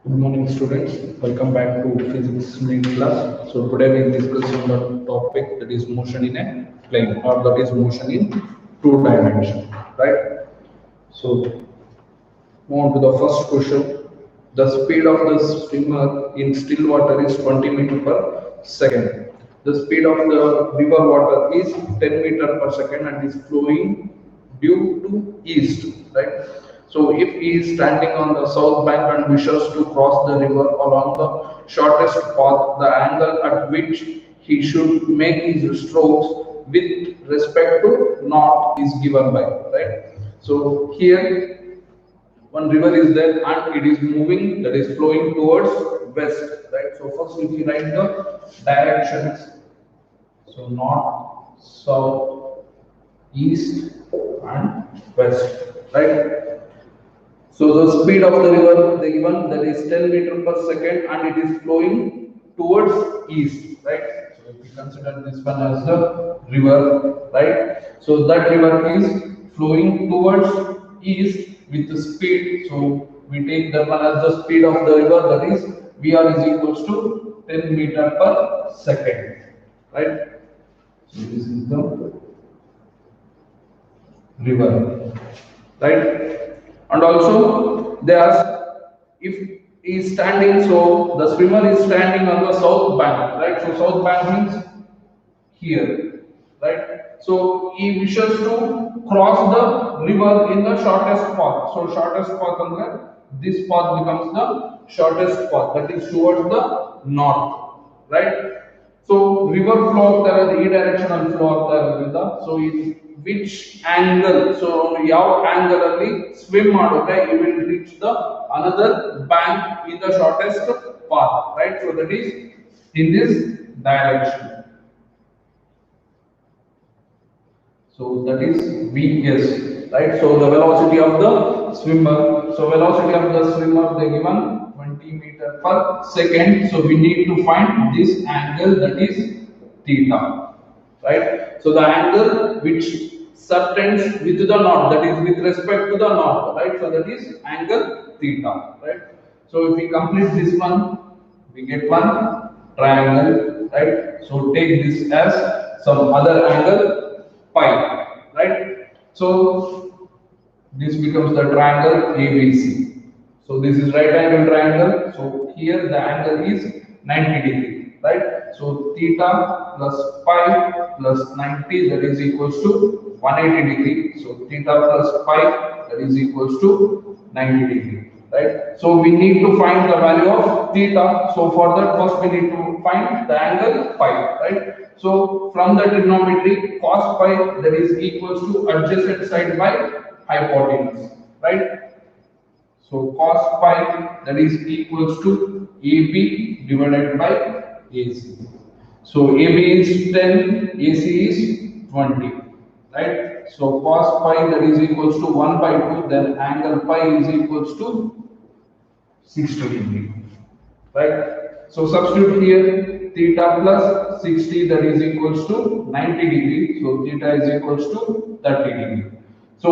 Good morning, students. Welcome back to physics NEET class. So today we discuss on the topic that is motion in a plane, or that is motion in two dimension, right? So move on to the first question. The speed of the swimmer in still water is 20 meter per second. The speed of the river water is 10 meter per second and is flowing due to east, right? So if he is standing on the south bank and wishes to cross the river along the shortest path, the angle at which he should make his strokes with respect to north is given by, right? So here one river is there and it is moving, that is flowing towards west, right? So first if you write the directions, so north, south, east and west, right? So the speed of the river, the given, that is 10 meter per second and it is flowing towards east, right? So if we consider this one as the river, right? So that river is flowing towards east with the speed. So we take that one as the speed of the river, that is Vr is equals to 10 meter per second, right? So this is the river, right? And also they ask if he is standing, so the swimmer is standing on the south bank, right? So south bank means here, right? So he wishes to cross the river in the shortest path. So shortest path under this path becomes the shortest path, that is towards the north, right? So river flow ಆಗ್ತಾ ಇರೋದು ಈ direction ಅಲ್ಲಿ flow ಆಗ್ತಾ ಇರೋದ್ರಿಂದ so which angle, so ಯಾವ angle ಅಲ್ಲಿ swim ಮಾಡಿದ್ರೆ you will reach the another bank in the shortest path, right? So that is in this direction. So that is Vs, right? So the velocity of the swimmer. So velocity of the swimmer they given 20 meter per second. So we need to find this angle, that is theta, right? So the angle which subtends with the north, that is with respect to the north, right? So that is angle theta, right? So if we complete this one, we get one triangle, right? So take this as some other angle pi, right? So this becomes the triangle ABC. So this is right angle triangle. So here the angle is 90 degree, right? So theta plus pi plus 90, that is equals to 180 degree. So theta plus pi, that is equals to 90 degree, right? So we need to find the value of theta. So for that first we need to find the angle pi, right? So from the trigonometry, cos pi, that is equals to adjacent side by hypotenuse, right? So cos pi, that is equals to AB divided by AC. So AB is 10, AC is 20, right? So cos pi, that is equals to 1 by 2, then angle pi is equals to 60 degree, right? So substitute here theta plus 60, that is equals to 90 degree. So theta is equals to 30 degree. So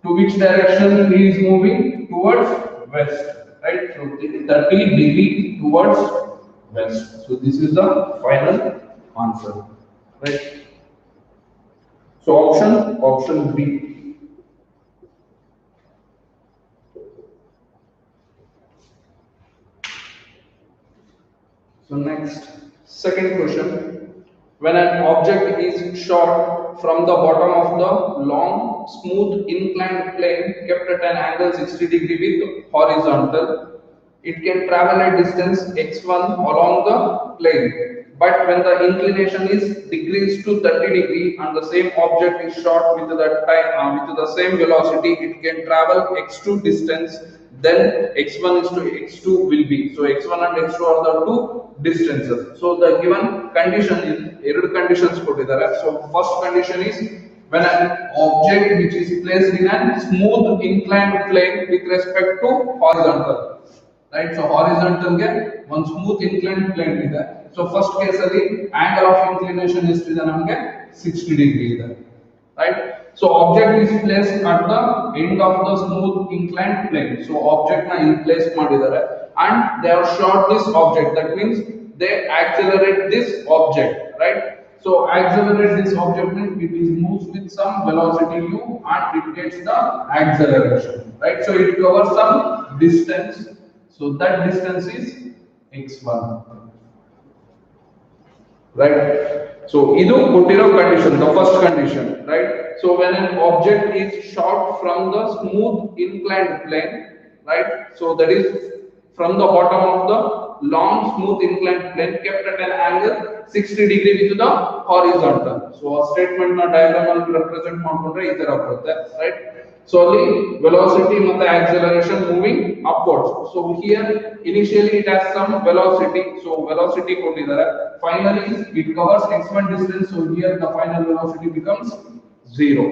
to which direction he is moving? Towards west, right? So 30 degree towards west. So this is the final answer, right? So option B. So next, second question. When an object is shot from the bottom of the long, smooth, inclined plane kept at an angle 60 degree with horizontal, it can travel a distance x1 along the plane. But when the inclination is decreased to 30 degree and the same object is shot with the same velocity, it can travel x2 distance. Then x1 is to x2 will be. So x1 and x2 are the two distances. So the given condition is ಎರಡು conditions ಕೊಟ್ಟಿದ್ದಾರೆ. So first condition is when an object which is placed in a smooth inclined plane with respect to horizontal, right? So horizontal ಗೆ ಒಂದು smooth inclined plane ಇದೆ. So first case ಅಲ್ಲಿ angle of inclination ಎಷ್ಟಿದೆ ನಮಗೆ 60 degree ಇದೆ, right? So object is placed at the end of the smooth inclined plane. So object na ಇಲ್ಲಿ place ಮಾಡಿದ್ದಾರೆ. and they have shot this object. That means they accelerate this object, right? So accelerate this object means it is moves with some velocity u and it gets the acceleration, right? So it covers some distance. So that distance is x1, right? So idu kottiro condition, the first condition, right? So when an object is shot from the smooth inclined plane, right? So that is from the bottom of the long smooth inclined plane kept at an angle 60 degree with the horizontal. So a statement na diagram alli represent ಮಾಡ್ಕೊಂಡ್ರೆ ಈ ತರ ಬರುತ್ತೆ, right? So only velocity and acceleration moving upwards. So here initially it has some velocity. So velocity ಕೊಟ್ಟಿದ್ದಾರೆ. Finally it covers x1 distance. So here the final velocity becomes 0,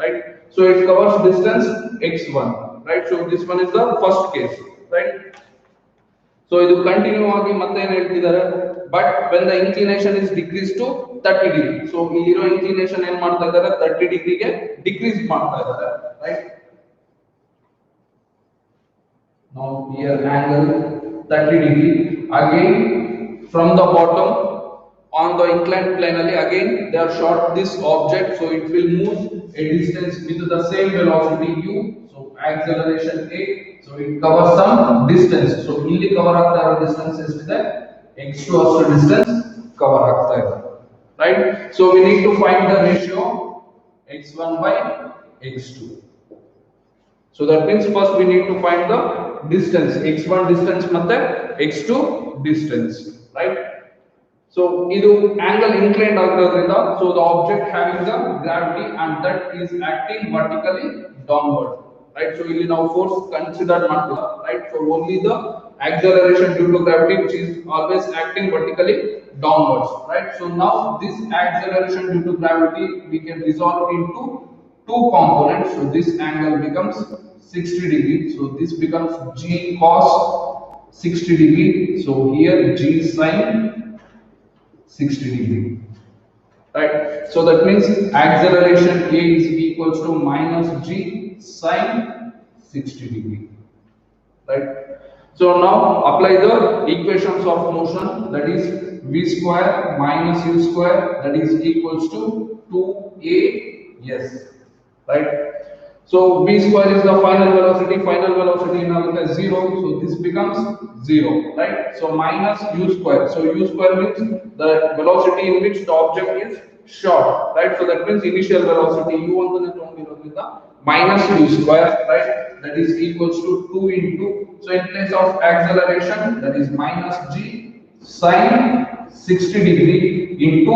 right? So it covers distance x1, right? So this one is the first case, right? So ಇದು continue ಆಗಿ ಮತ್ತೆ ಏನು ಹೇಳ್ತಿದ್ದಾರೆ, but when the inclination is decreased to 30 degree. So ಇಲ್ಲಿರೋ inclination ಏನು ಮಾಡ್ತಾ ಇದ್ದಾರೆ, 30 degree ಗೆ decrease ಮಾಡ್ತಾ ಇದ್ದಾರೆ, right? Now here angle 30 degree again from the bottom on the inclined plane again they have shot this object, so it will move a distance with the same velocity u. So acceleration a, so it covers some distance. So ಇಲ್ಲಿ cover ಆಗ್ತಾ ಇರೋ distance ಎಷ್ಟಿದೆ, x2 ಅಷ್ಟು distance cover ಆಗ್ತಾ ಇದೆ, right? So we need to find the ratio x1 by x2. So that means first we need to find the distance, x1 distance ಮತ್ತೆ x2 distance, right? So idu angle inclined ಆಗಿರೋದ್ರಿಂದ, so the object having the gravity and that is acting vertically downward, right? So ಇಲ್ಲಿ ನಾವು force consider ಮಾಡ್ತೀವಿ, right? So only the acceleration due to gravity which is always acting vertically downwards, right? So now this acceleration due to gravity we can resolve into two components. So this angle becomes 60 degree. So this becomes g cos 60 degree. So here g sin 60 degree, right? So that means acceleration a is equals to minus g sin 60 degree, right? So now apply the equations of motion, that is v square minus u square, that is equals to 2a s, right? So v square is the final velocity now is 0, so this becomes 0, right? So minus u square, so u square means the velocity in which the object is shot, right? So that means initial velocity u antane ತಗೊಂಡಿರೋದ್ರಿಂದ minus u square, right? That is equals to 2 into, so in place of acceleration that is minus g sin 60 degree into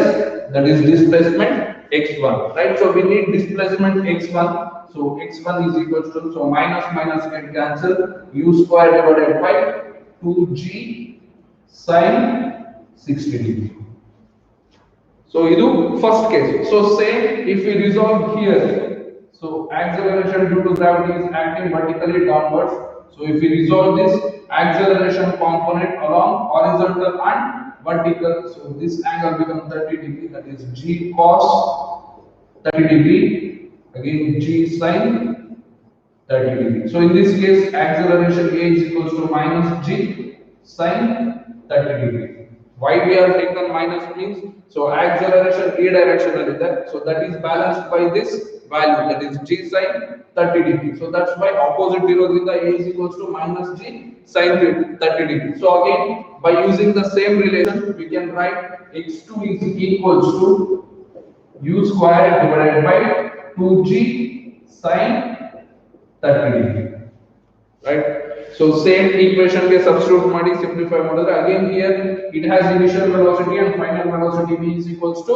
s, that is displacement x1, right? So we need displacement x1. So x1 is equals to, so minus minus get cancelled, u square divided by 2g sin 60 degree. So idu first case. So say if we resolve here, so acceleration due to gravity is acting vertically downwards. So if we resolve this acceleration component along horizontal and vertical, so this angle becomes 30 degree, that is g cos 30 degree, again g sin 30 degree. So in this case acceleration a is equals to minus g sin 30 degree. Why we are taken minus means, so acceleration a direction alide, so that is balanced by this value, that is g sin 30 degree. So that's why opposite irodrinda a is equals to minus g sin 30 degree. So again by using the same relation we can write x2 is equals to u square divided by 2g sin 30 degree, right? So same equation ke substitute ಮಾಡಿ simplify ಮಾಡಿದ್ರೆ again here it has initial velocity and final velocity v is equals to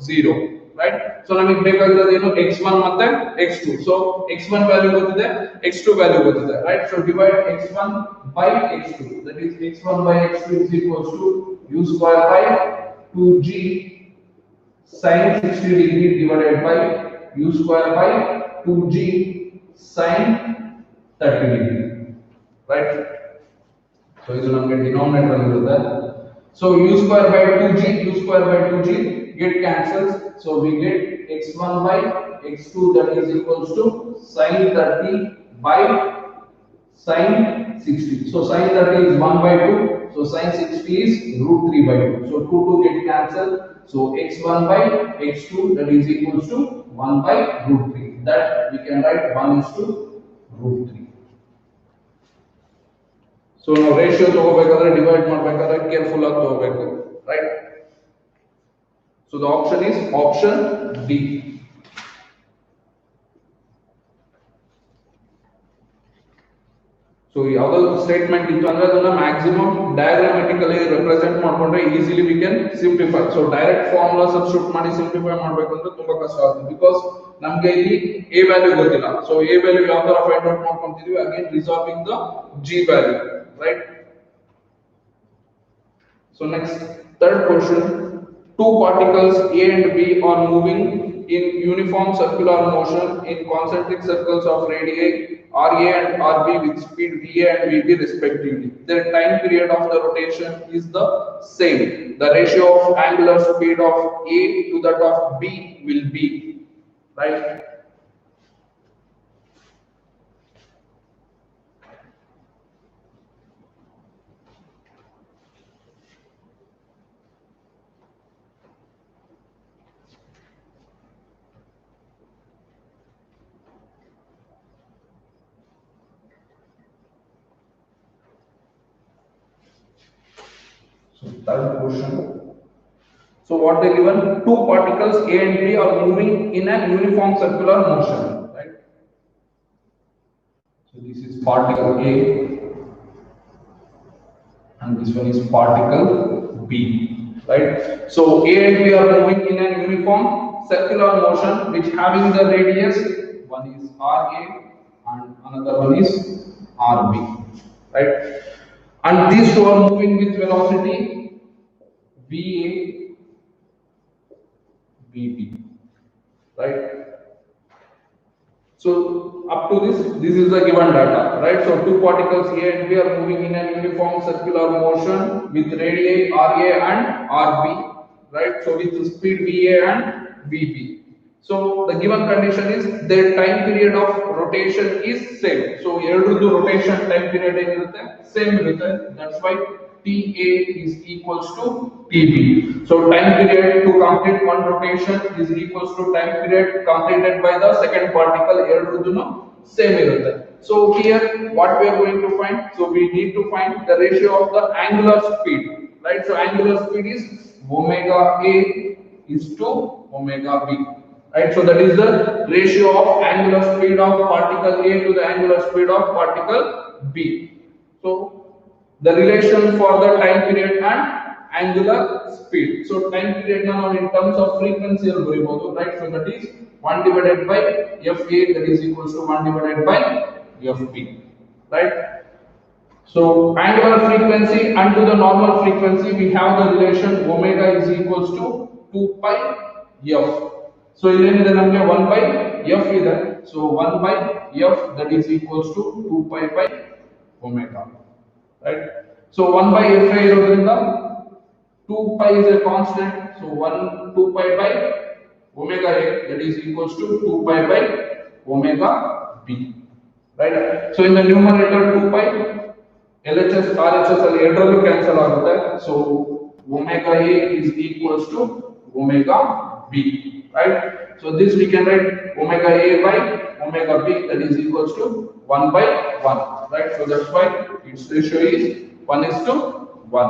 0, right? So ನಮಗೆ ಬೇಕಾಗಿರೋದು ಏನು, x1 ಮತ್ತೆ x2. So x1 value ಗೊತ್ತಿದೆ, x2 value ಗೊತ್ತಿದೆ, right? So divide x1 by x2, that is x1 by x2 is equals to u square by 2g sin 60 degree divided by u square by 2g sin 30 degree, right? So ಇದು ನಮಗೆ denominator ಅಲ್ಲಿ ಇರುತ್ತೆ. So u square by 2g get cancels, so we get x1 by x2, that is equals to sin 30 by Sine 60. So sine 30 is 1 by 2. So sine 60 is root 3 by 2. So 2 get cancelled. So x1 by x2 that is equals to 1 by root 3. That we can write 1 is to root 3. So now ratio ತಗೋಬೇಕಾದ್ರೆ divide ಮಾಡಬೇಕಾದ್ರೆ careful ಆಗಿ ತಗೋಬೇಕು, right? So the option is option D. So ಯಾವುದಾದ್ರು statement ಇತ್ತು ಅಂದ್ರೆ ಅದನ್ನ maximum ಡಯಾಗ್ರಾಮ್ಯಾಟಿಕಲಿ represent ಮಾಡ್ಕೊಂಡ್ರೆ easily we can simplify. So direct formula substitute ಮಾಡಿ ಸಿಂಪ್ಲಿಫೈ ಮಾಡಬೇಕು ಅಂದ್ರೆ ತುಂಬಾ ಕಷ್ಟ ಆಗುತ್ತೆ, ಬಿಕಾಸ್ ನಮಗೆ ಇಲ್ಲಿ ಎ ವ್ಯಾಲ್ಯೂ ಗೊತ್ತಿಲ್ಲ. ಸೊ ಎ ವ್ಯಾಲ್ಯೂ ಯಾವ ತರ ಫೈಂಡ್ ಔಟ್ ಮಾಡ್ಕೊಂತೀವಿ, again resolving the G value, right? So next, third question. Two particles A and B are moving in uniform circular motion in concentric circles of radii RA and RB with speed VA and VB respectively. Their time period of the rotation is the same. The ratio of angular speed of A to that of B will be, right? So third question. So what they given? Two particles A and B are moving in a uniform circular motion, right? So this is particle A and this one is particle B, right? So A and B are moving in a uniform circular motion which having the radius, one is RA and another one is RB, right? And these two are moving with velocity VA, VB, right? So up to this is the given data, right? So two particles A and B are moving in a uniform circular motion with radii RA and RB, right? So with speed VA and VB. So the given condition is their time period of rotation is same. So ಎರಡರದ್ದು rotation time period ಏನಿರುತ್ತೆ same ಇರುತ್ತೆ. That's why TA is equals to TB. So time period to complete one rotation is equals to time period completed by the second particle. ಎರಡರದ್ದು same ಇರುತ್ತೆ. So here what we are going to find? So we need to find the ratio of the angular speed, right? So angular speed is omega A is to omega B, right? So that is the ratio of angular speed of particle A to the angular speed of particle B. So the relation for the time period and angular speed. So time period now in terms of frequency al baribodu, right? So that is 1 divided by FA, that is equals to 1 divided by FB, right? So angular frequency and to the normal frequency we have the relation omega is equals to 2 pi f. So illenide namage 1 by f ide, so 1 by f that is equals to 2 pi by omega, right? So 1 by fa irodrinda 2 pi is a constant, so 2 pi by omega a that is equals to 2 pi by omega b, right? So in the numerator 2 pi LHS RHS ಅಲ್ಲಿ ಎರಡರಲ್ಲೂ cancel ಆಗುತ್ತೆ. So omega a is equals to omega b, right? So this we can write omega a by omega b that is equals to 1 by 1, right? So that's why its ratio is 1 is to 1.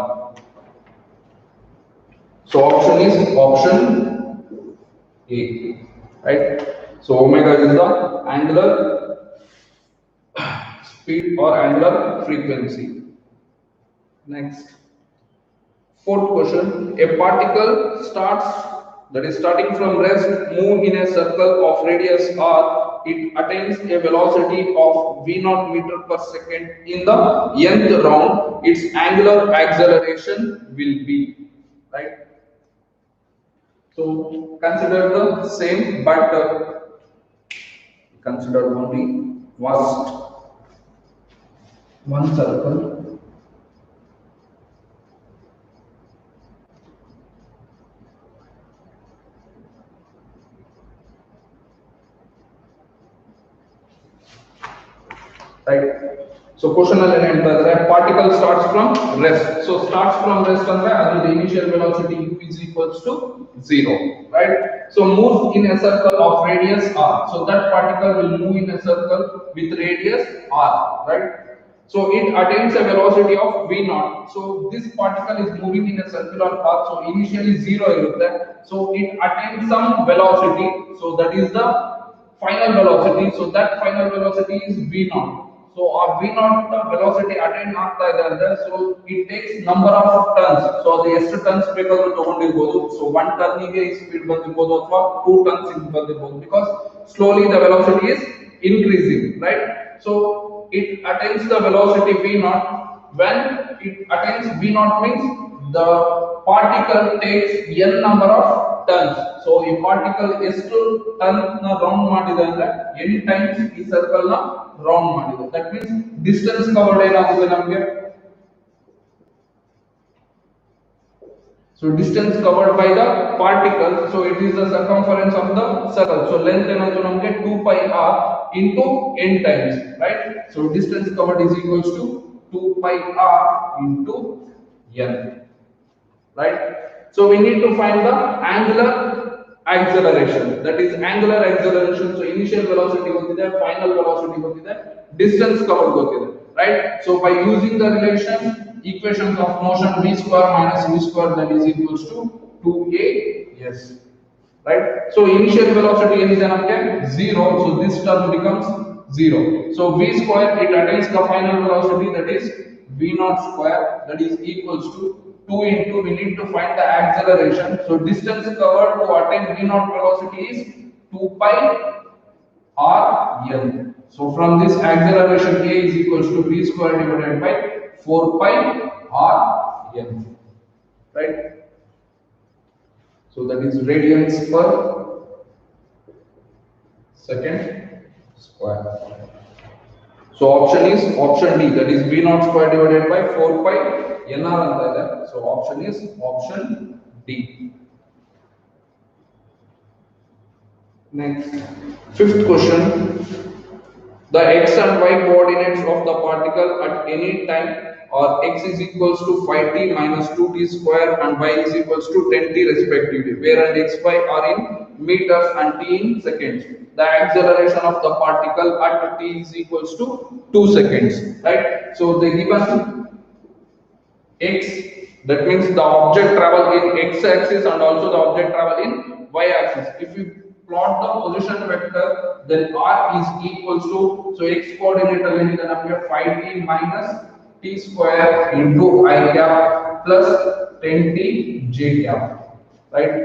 So option is option A, right? So omega is the angular speed or angular frequency. Next, fourth question. A particle that is starting from rest move in a circle of radius r. It attains a velocity of v0 meter per second in the nth round. Its angular acceleration will be, right? So consider the same, but consider only first one circle. Right. So question ಅಲ್ಲಿ ಏನು ಹೇಳ್ತಾ ಇದ್ದಾರೆ, particle starts from rest. So starts from rest ಅಂದ್ರೆ ಅದರ initial velocity u is equals to 0, right? So moves in a circle of radius r. So that particle will move in a circle with radius r, right? So it attains a velocity of v naught. So this particle is moving in a circular path. So initially 0 irutte. So it attains some velocity. So that is the final velocity. So that final velocity is v naught. So our v naught velocity attain ಆಗ್ತಾ ಇದೆ ಅಂದ್ರೆ so it takes number of turns. So ಅದು ಎಷ್ಟು turns ಬೇಕಾದರೂ ತಗೊಂಡಿರಬಹುದು. So 1 turn ಗೆ ಈ speed ಬಂದಿರಬಹುದು ಅಥವಾ 2 ಟರ್ನ್ಸ್ ಇಂದ ಬಂದಿರಬಹುದು, because slowly the velocity is increasing, right? So it attains the velocity v naught. When it attains v naught means the particle takes n number of turns. So ಈ particle ಎಷ್ಟು turn ನ round ಮಾಡಿದೆ ಅಂದ್ರೆ n times ಈ circle ನ round ಮಾಡಿದೆ. That means distance covered ಏನಾಗುತ್ತೆ ನಮಗೆ. So distance covered by the particle, so it is the circumference of the circle. So length ಏನಾಯ್ತು ನಮಗೆ 2 pi r into n times, right? So distance covered is equals to 2 pi r into n, right? So we need to find the angular acceleration, that is angular acceleration. So initial velocity ಗೊತ್ತಿದೆ, final velocity ಗೊತ್ತಿದೆ, distance covered ಗೊತ್ತಿದೆ, right? So by using the relation equations of motion v square minus v square, that is equals to 2as, right? So initial velocity is nಮಗೆ 0, so this term becomes 0. So v square, it attains the final velocity, that is v naught square, that is equals to 2 into, we need to find the acceleration. So distance covered to attain v naught velocity is 2 pi r n. So from this acceleration a is equals to v square divided by 4 pi r n, right? So that is radians per second square. So option is option D, that is v naught square divided by 4 pi nr anta ide. So option is option D. Next, fifth question. The x and y coordinates of the particle at any time are x is equals to 5t minus 2t square and y is equals to 10t respectively, where and x, y are in meters and t in seconds. The acceleration of the particle at t is equals to 2 seconds, right? So they given x, that means the object travel in x axis and also the object travel in y axis. If you plot the position vector, then r is equals to, so x coordinate allenide namage 5t minus t square into I cap plus 10t j cap, right?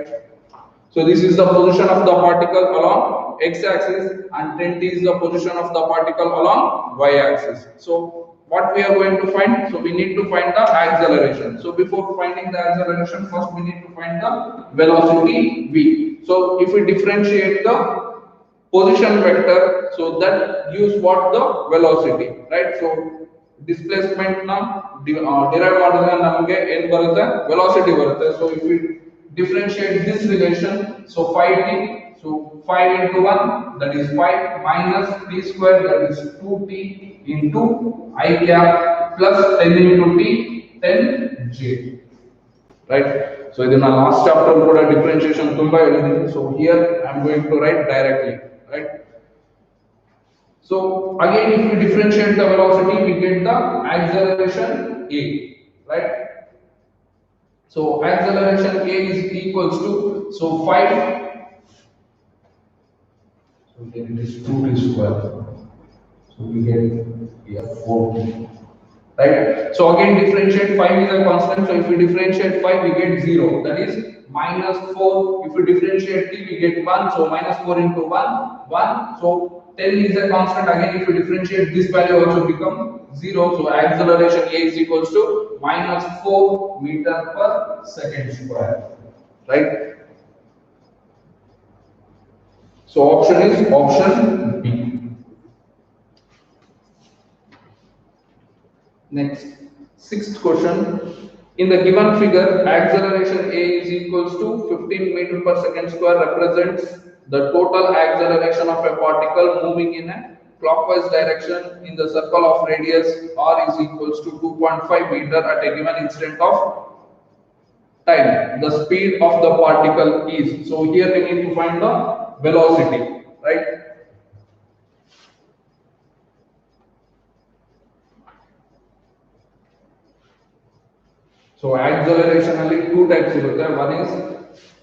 So this is the position of the particle along x axis and 10t is the position of the particle along y axis. So what we are going to find? So we need to find the acceleration. So before finding the acceleration, first we need to find the velocity v. So if we differentiate the position vector, so that gives what? The velocity, right? So displacement na derive ಮಾಡಿದ್ರೆ ನಮಗೆ ಏನು ಬರುತ್ತೆ? Velocity ಬರುತ್ತೆ. So if we differentiate this relation, so 5t, so 5 into 1, that is 5 minus t square, that is 2t into I cap plus 10 into t, 10j, right? So ಇದನ್ನ last chapter ಕೂಡ differentiation ತುಂಬಾ ಹೇಳಿದ್ದೀನಿ. So here I am going to write directly, right? So again, if we differentiate the velocity, we get the acceleration a, right? So acceleration a is equals to, so 5, so then it is 2t square, so we get here 4t, right? So again differentiate, 5 is a constant, so if we differentiate 5 we get 0, that is minus 4. If we differentiate t we get 1, so minus 4 into 1, 1. So 10 is a constant, again if we differentiate this value also become 0. So acceleration a is equals to minus 4 meter per second square, right? So option is option B. Next, sixth question. In the given figure, acceleration a is equals to 15 meter per second square represents the total acceleration of a particle moving in a clockwise direction in the circle of radius r is equals to 2.5 meter at a given instant of time. The speed of the particle is. So here we need to find the velocity, right? So acceleration only two types irutte. One is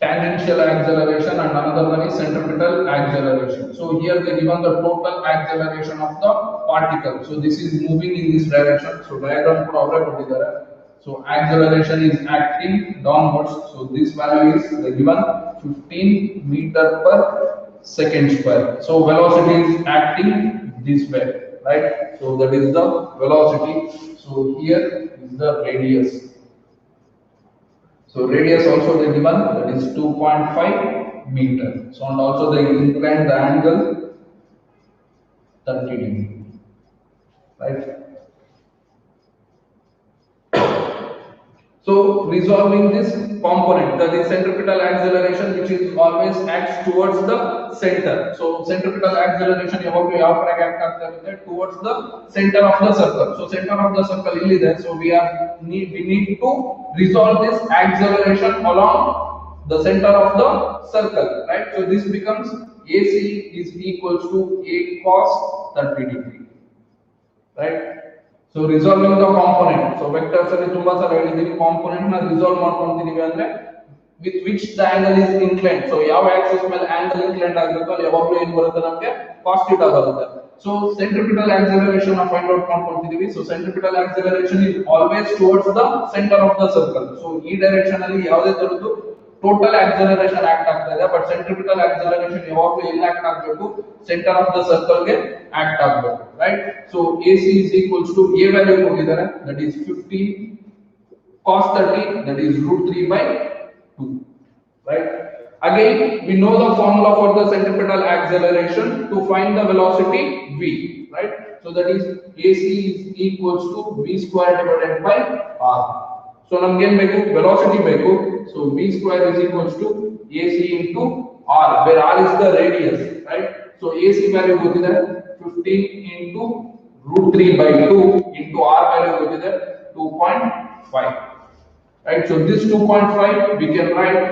tangential acceleration and another one is centripetal acceleration. So here they given the total acceleration of the particle. So this is moving in this direction. So diagram kottidare. So acceleration is acting downwards. So this value is given 15 meter per second square. So velocity is acting this way, right? So that is the velocity. So here is the radius. So radius also they given, that is 2.5 meter. So and also they incline the angle 30 degree, right? So resolving this component, that is centripetal acceleration, which is always acts towards the center. So centripetal acceleration ಯಾವಾಗಲೂ ಯಾವ ಕಡೆಗೆ act ಆಗ್ತಾ ಇರುತ್ತೆ towards the center of the circle. So center of the circle ಇಲ್ಲಿದೆ. So we need to resolve this acceleration along the center of the circle, right? So this becomes AC is equals to A cos 30 degree, right? So resolving the component. So vectors ಅಲ್ಲಿ ತುಂಬಾ ಸಲ ಹೇಳಿದೀವಿ component ನ resolve ಮಾಡ್ಕೊಂತಿದೀವಿ ಅಂದ್ರೆ with which the angle is inclined. So ಯಾವ axis ಮೇಲೆ angle inclined ಆಗಬೇಕು ಅಲ್ಲಿ ಯಾವಾಗಲೂ ಏನು ಬರುತ್ತೆ ನಮಗೆ cos theta ಬರುತ್ತೆ. So centripetal acceleration ನ find out ಮಾಡ್ಕೊಂತಿದೀವಿ. So centripetal acceleration is always towards the center of the circle. So ಈ direction ಅಲ್ಲಿ ಯಾವುದೇ ತರದ್ದು total acceleration act ಆಗ್ತಾ ಇದೆ, but centripetal acceleration ಯಾವಾಗಲೂ ಎಲ್ಲಿ act ಆಗಬೇಕು center of the circle ಗೆ act ಆಗಬೇಕು, right? So AC is equals to A value ಕೊಟ್ಟಿದ್ದಾರೆ, that is 15 cos 30, that is √3 by 2, right? Again we know the formula for the centripetal acceleration to find the velocity v, right? So that is AC is equals to v square divided by r. So ನಮಗೆ ಏನು ಬೇಕು velocity ಬೇಕು. So v square is equals to AC into r, where r is the radius, right? So AC value ಗೊತ್ತಿದೆ 15 into √3 by 2 into r value ಗೊತ್ತಿದೆ 2.5, right? So this 2.5 we can write.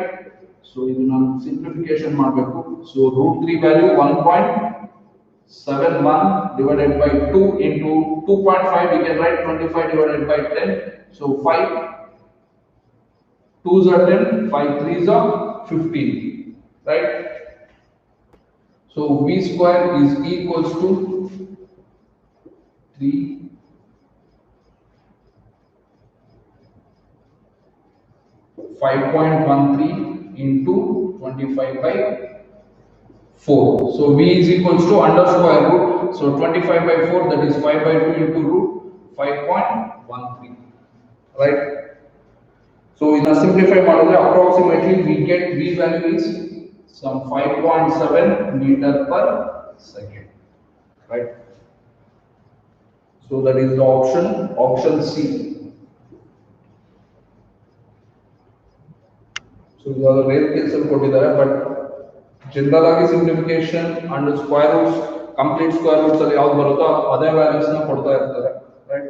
So ಇದನ್ನ simplification ಮಾಡಬೇಕು. So √3 value 1.71 divided by 2 into 2.5 we can write 25 divided by 10. So 5 2s are 10, 5 3s are 15, right? So v square is equals to 3 5.13 into 25 by 4. So v is equals to under square root. So 25 by 4, that is 5 by 2 into root 5.13, right? So in a simplified model, approximately we get v value is some 5.7 meter per second, right? So that is the option C. So the rare case ಕೊಟ್ಟಿದ್ದಾರೆ, but general ಆಗಿ simplification and square roots, complete square roots ಅಲ್ಲಿ ಯಾವುದು ಬರುತ್ತೋ ಅದೇ values ನ ಕೊಡ್ತಾ ಇರ್ತಾರೆ, right?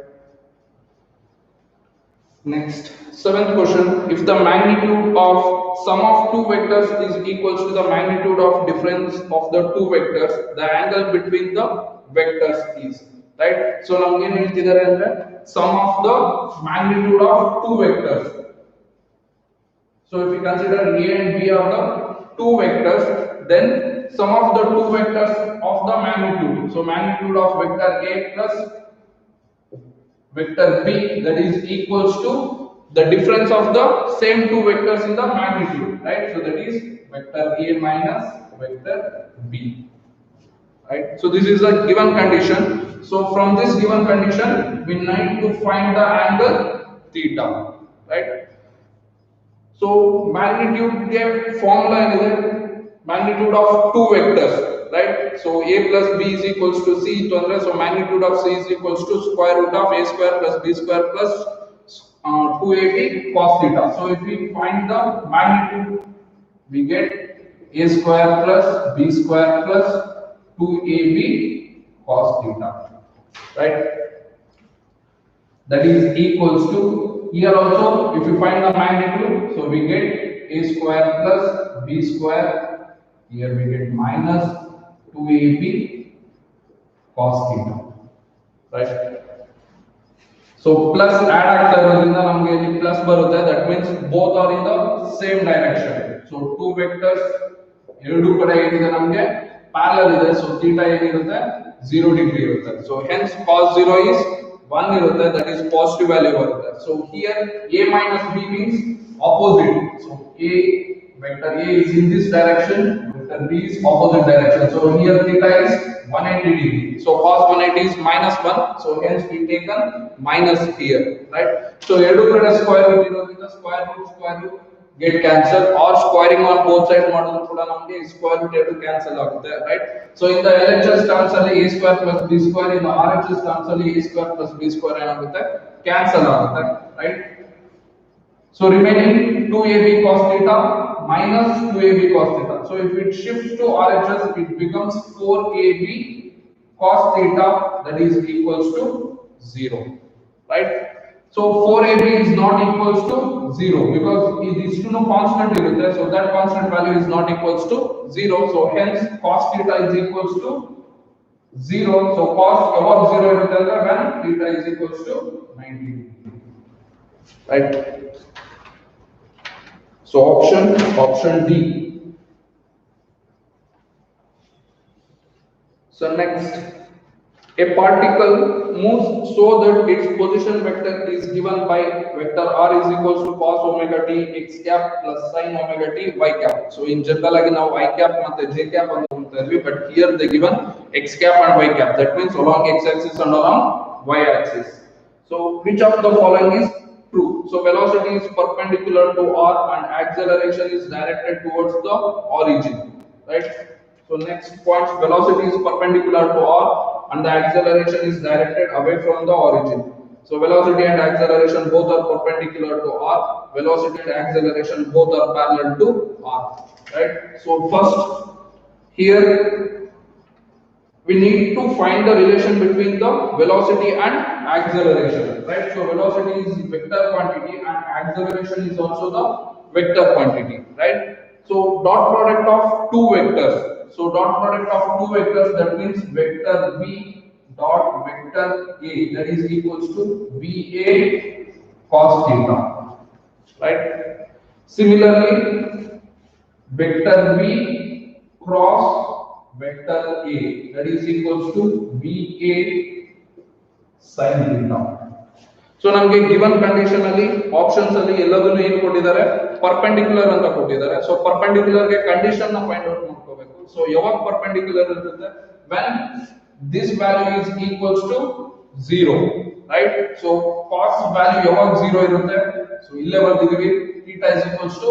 Next, seventh question: if the magnitude of sum of two vectors is equals to the magnitude of difference of the two vectors, the angle between the vectors is, right? So ನಮಗೆ ಏನು ಹೇಳ್ತಿದ್ದಾರೆ ಅಂದ್ರೆ sum of the magnitude of two vectors. So if we consider A and B are the two vectors, then sum of the two vectors of the magnitude. So magnitude of vector A plus vector B, that is equals to the difference of the same two vectors in the magnitude, right? So that is vector A minus vector B, right? So this is a given condition. So from this given condition we need to find the angle theta, right? So magnitude के formula is magnitude of two vectors, right? So A plus B is equals to C, so magnitude of C is equals to square root of A square plus B square plus 2AB cos theta. So if we find the magnitude, we get A square plus B square plus 2AB cos theta, right? That is equals to, here also if you find the magnitude, so we get a square plus b square, here we get minus 2ab cos theta, right? So plus add ಆಗ್ತಾ ಇರೋದ್ರಿಂದ ನಮಗೆ ಇಲ್ಲಿ plus ಬರುತ್ತೆ, that means both are in the same direction. So two vectors ಎರಡು ಕಡೆ ಏನಿದೆ ನಮಗೆ parallel ಇದೆ, so theta ಏನಿರುತ್ತೆ 0 degree ಇರುತ್ತೆ. So hence cos 0 is 1 ಇರುತ್ತೆ, that is positive value ಬರುತ್ತೆ. So here a minus b means opposite. So a vector a is in this direction, vector b is opposite direction. So here theta is 180 degree. So cos 180 is minus 1. So hence we taken minus here, right? So ಎರಡು ಕಡೆ square root ಇರೋದ್ರಿಂದ square root get cancelled, or squaring on both sides ಮಾಡಿದ್ರು ಕೂಡ ನಮಗೆ square root ಎರಡು cancel ಆಗುತ್ತೆ, right? So in the LHS terms ಅಲ್ಲಿ a square plus b square, in the RHS terms ಅಲ್ಲಿ a square plus b square ಏನಾಗುತ್ತೆ cancel ಆಗುತ್ತೆ, right? So remaining 2ab cos theta minus 2ab cos theta. So if it shifts to RHS, it becomes 4ab cos theta, that is equals to 0, right? So 4ab is not equals to 0 because these two constant irutte, so that constant value is not equals to 0. So hence cos theta is equals to 0. So cos above 0 irutte andre when theta is equals to 90, right? So option D. So next, a particle moves so that its position vector is given by vector r is equals to cos omega t x cap plus sin omega t y cap. So in general agi now y cap ಮತ್ತೆ j cap ಅಂತ ಹೇಳ್ತಾ ಇದ್ವಿ, but here they given x cap and y cap, that means along x axis and along y axis. So which of the following is true? So velocity is perpendicular to r and acceleration is directed towards the origin, right? So next point, velocity is perpendicular to r and the acceleration is directed away from the origin. So velocity and acceleration both are perpendicular to r, velocity and acceleration both are parallel to r, right? So first here we need to find the relation between the velocity and acceleration, right? So velocity is vector quantity and acceleration is also the vector quantity, right? So dot product of two vectors. So dot product of two vectors, that means vector v dot vector a, that is equals to va cos theta, right? Similarly, vector v cross vector a, that is equals to va sin theta. So ನಮಗೆ given condition ಅಲ್ಲಿ options ಅಲ್ಲಿ ಎಲ್ಲದನ್ನು ಏನು ಕೊಟ್ಟಿದ್ದಾರೆ, perpendicular ಅಂತ ಕೊಟ್ಟಿದ್ದಾರೆ. So perpendicular ಗೆ condition ನ ಫೈಂಡ್ ಔಟ್ ಮಾಡ್ಕೋಬೇಕು. ಸೊ ಯಾವಾಗ ಪರ್ಪೆಂಡಿಕ್ಯುಲರ್ ಇರುತ್ತೆ, when this value is equals to 0, right? So cos value ಯಾವಾಗ 0 ಇರುತ್ತೆ, so ಇಲ್ಲೇ ಬರ್ತಿದೀವಿ theta is equals to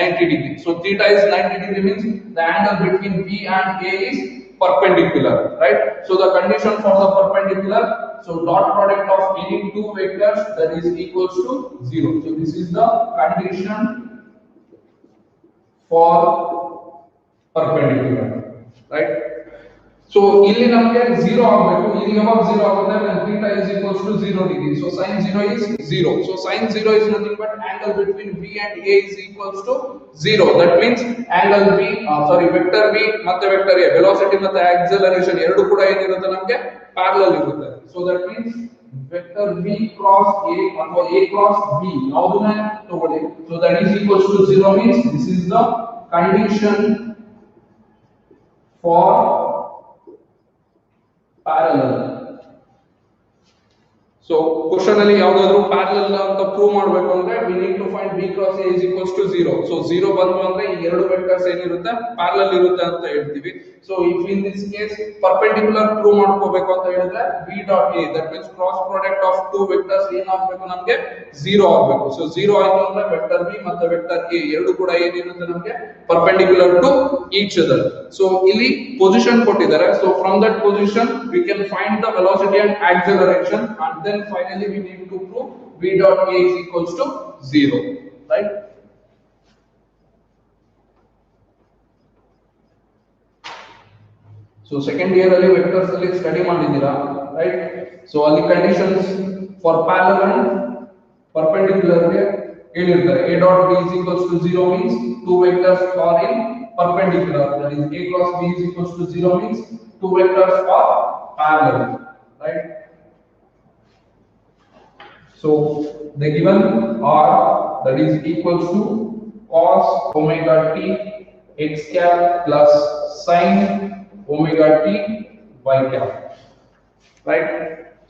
90 degree. So theta is 90 degree means the angle between b and a is perpendicular, right? So the condition for the perpendicular, so dot product of any two vectors, that is equals to 0. So this is the condition for perpendicular, right? So ಇಲ್ಲಿ ನಮಗೆ 0 ಆಗಬೇಕು, ಇಲ್ಲಿ ಯಾವಾಗ 0 ಆಗುತ್ತೆ, when theta is equals to 0 degree. So sin 0 is 0. So sin 0 is nothing but angle between v and a is equals to 0. That means angle v, vector v ಮತ್ತೆ vector a, velocity ಮತ್ತೆ acceleration ಎರಡು ಕೂಡ ಏನಿರುತ್ತೆ ನಮಗೆ parallel ಇರುತ್ತೆ. So that means vector v cross a ಅಥವಾ a cross b ಯಾವುದನ್ನ ತಗೊಳ್ಳಿ, so that is equals to 0 means this is the condition for parallel. So question ಅಲ್ಲಿ ಯಾವುದಾದರೂ parallel ಅಂತ ಪ್ರೂವ್ ಮಾಡಬೇಕು ಅಂದ್ರೆ we need to find b cross a is equals to 0. So 0 ಬಂತು ಅಂದ್ರೆ ಈ ಎರಡು ವೆಕ್ಟರ್ಸ್ ಏನಿರುತ್ತೆ parallel ಇರುತ್ತೆ ಅಂತ ಹೇಳ್ತೀವಿ. So if in this case perpendicular prove ಮಾಡ್ಕೋಬೇಕು ಅಂತ ಹೇಳಿದ್ರೆ b dot a, that means cross product of two vectors ಏನಾಗಬೇಕು ನಮಗೆ 0 ಆಗಬೇಕು. So 0 ಆಯ್ತು ಅಂದ್ರೆ ವೆಕ್ಟರ್ b ಮತ್ತೆ ವೆಕ್ಟರ್ a ಎರಡು ಕೂಡ ಏನಿರುತ್ತೆ ನಮಗೆ perpendicular to each other. So ಇಲ್ಲಿ position ಕೊಟ್ಟಿದ್ದಾರೆ. So from that position we can find the velocity and acceleration, and then finally we need to prove v dot a is equals to 0, right? So second year ಅಲ್ಲಿ vectors ಅಲ್ಲಿ study ಮಾಡಿದ್ದೀರಾ right. So ಅಲ್ಲಿ conditions for parallel and perpendicular ಗೆ ಹೇಳಿರ್ತಾರೆ. a dot b is equals to 0 means two vectors are in perpendicular, that is a cross b is equals to 0 means two vectors are parallel, right. So the given are, that is equals to cos omega t x cap plus sin omega t y cap, right.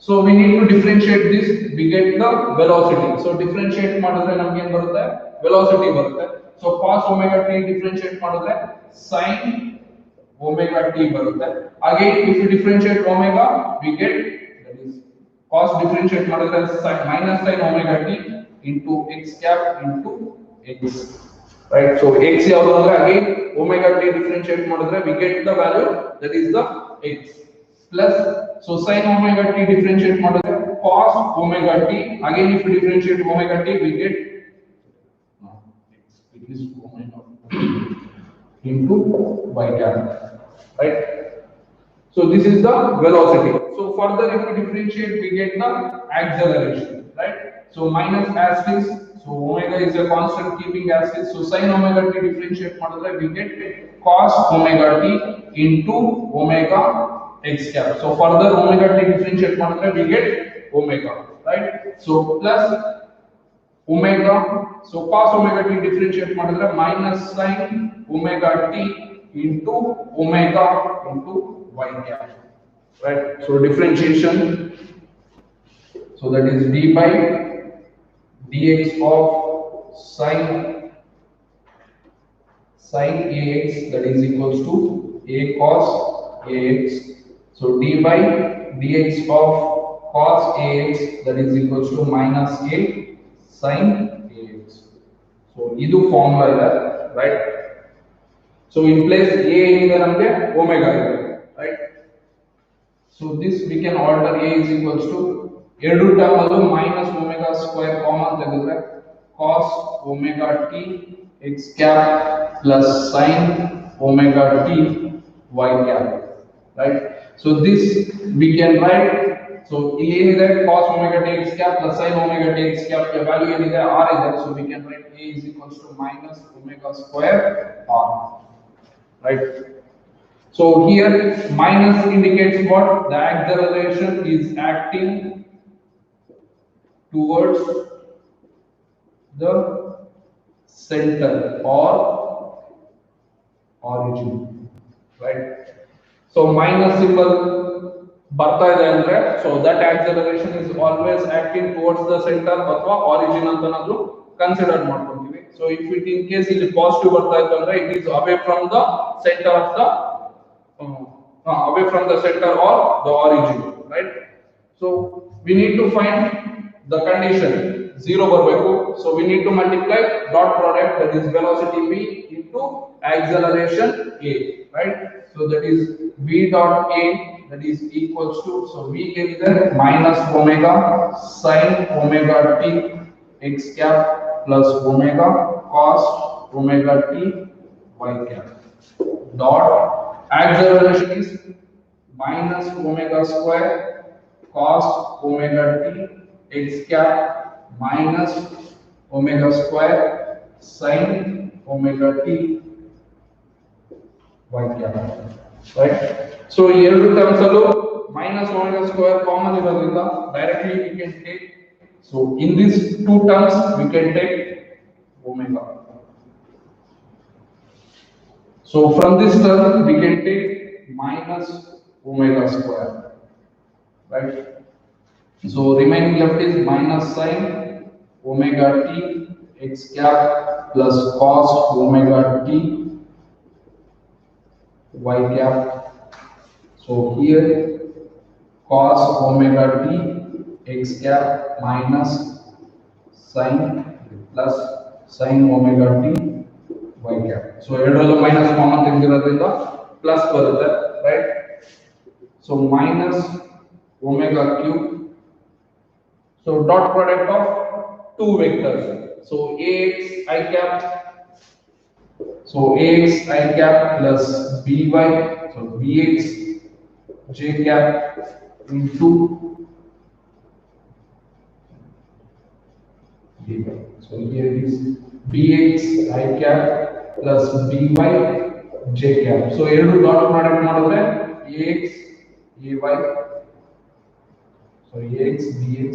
So we need to differentiate this, we get the velocity. So differentiate ಮಾಡಿದ್ರೆ ನಮಗೆ ಏನು ಬರುತ್ತೆ, velocity ಬರುತ್ತೆ. So cos omega t differentiate ಮಾಡಿದ್ರೆ sin omega t ಬರುತ್ತೆ. Again if you differentiate omega we get, that is cos differentiate ಮಾಡಿದ್ರೆ minus sin omega t into x cap into x, right. So x ಯಾವುದು ಅಂದ್ರೆ again omega t differentiate ಮಾಡಿದ್ರೆ we get the value, that is the x plus, so sin omega t differentiate ಮಾಡಿದ್ರೆ cos omega t, again if you differentiate omega t we get it is omega into y cap, right. So this is the velocity. So further if we differentiate we get the acceleration, right. So minus asterisk, so omega is a constant keeping asterisk, so sin omega t differentiate ಮಾಡಿದ್ರೆ we get cos omega t into omega x cap. So further omega t differentiate ಮಾಡಿದ್ರೆ we get omega, right. So plus omega, so cos omega t differentiate ಮಾಡಿದ್ರೆ minus sin omega t into omega into y cap, right. So differentiation, so that is d by dx of sin ax, that is equals to a cos ax. So d by dx of cos ax, that is equals to minus a sin ax. So idu formula ide, right. So in place a ide namage omega ide, right. So this we can alter, a is equals to ಎರಡು term ಅಲ್ಲೂ minus omega square common ತೆಗೆದ್ರೆ cos omega t x cap plus sin omega t y cap, right. So this we can write, so ಏನಿದೆ cos omega t x cap plus sin omega t x cap ಗೆ value ಏನಿದೆ r ಇದೆ, so we can write a is equals to minus omega square r, right. So here minus indicates what, the acceleration is acting towards the center or origin, right. So minus symbol ಬರ್ತಾ ಇದೆ ಅಂದ್ರೆ, so that acceleration is always acting towards the center ಅಥವಾ origin ಅಂತ ನಾವು consider ಮಾಡ್ಕೊಂತೀವಿ. So if it in case ಇಲ್ಲಿ positive ಬರ್ತಾ ಇತ್ತು ಅಂದ್ರೆ it is away from the center of the away from the center or the origin, right. So we need to find the condition, 0 ಬರಬೇಕು. So we need to multiply dot product, that is velocity v into acceleration a, right. So that is v dot a, that is equals to, so v is minus omega sin omega t x cap plus omega cos omega t y cap dot acceleration is minus omega square cos omega t x cap minus omega square sin omega t y cap, right. So ಎರಡು terms ಅಲ್ಲೂ minus omega square common ಇರೋದ್ರಿಂದ directly we can take, so in these two terms we can take omega. So from this term we can take minus omega square, right. So remaining left is minus sin omega t x cap plus cos omega t y cap. So here cos omega t x cap minus sin plus sin omega t y cap. So ಎರಡರಲ್ಲೂ minus common ತೆಗೆದಿರೋದ್ರಿಂದ plus ಬರುತ್ತೆ, right. So minus omega cube. So dot product of two vectors. So ax I cap, so ax I cap plus by, so bx j cap into by. So here it is bx I cap plus by j cap. So ಎರಡು dot product ಮಾಡಿದ್ರೆ ax ay ax bx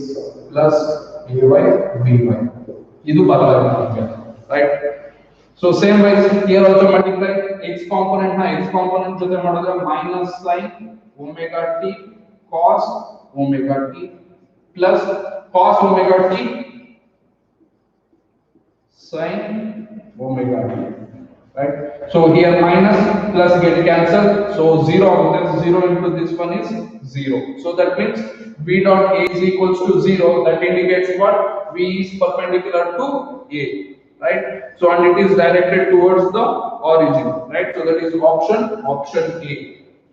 plus ay by. ಇದು ಬದಲಾವಣೆ right. So same wise here also multiply x component na x component ಜೊತೆ ಮಾಡಿದ್ರೆ minus sin omega t cos omega t plus cos omega t sin omega t, right? So here minus plus get cancelled, so 0 0 into this one is 0. So that means v dot a is equals to 0. That indicates what? V is perpendicular to a, right? So and it is directed towards the origin, right? So that is option A.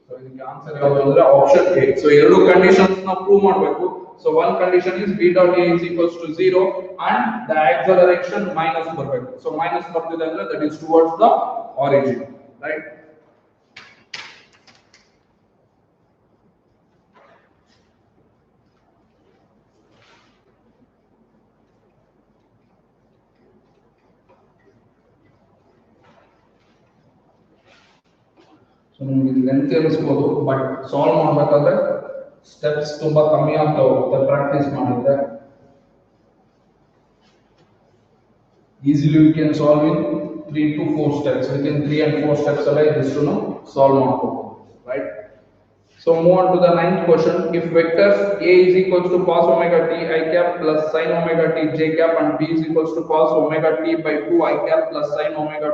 So the answer is option A. So ಎರಡು conditions na prove ಮಾಡಬೇಕು. So one condition is v dot a is equals to 0 and the acceleration minus ಬರಬೇಕು. So minus ಬರ್ತಿದೆ ಅಂದ್ರೆ that is towards the origin, right? So ನಿಮಗೆ length ಇರಿಸಬಹುದು but solve ಮಾಡಬೇಕಾದ್ರೆ steps ತುಂಬಾ ಕಮ್ಮಿ ಆಗ್ತಾ ಹೋಗುತ್ತೆ ಪ್ರಾಕ್ಟೀಸ್ ಮಾಡಿದ್ರೆ. Easily we can solve in 3 to 4 steps. Within 3 and 4 steps alai this to know solve ಮಾಡಬಹುದು, right? So move on to the ninth question. If vectors a is equals to cos omega t I cap plus sin omega t j cap and b is equals to cos omega t by 2 I cap plus sin omega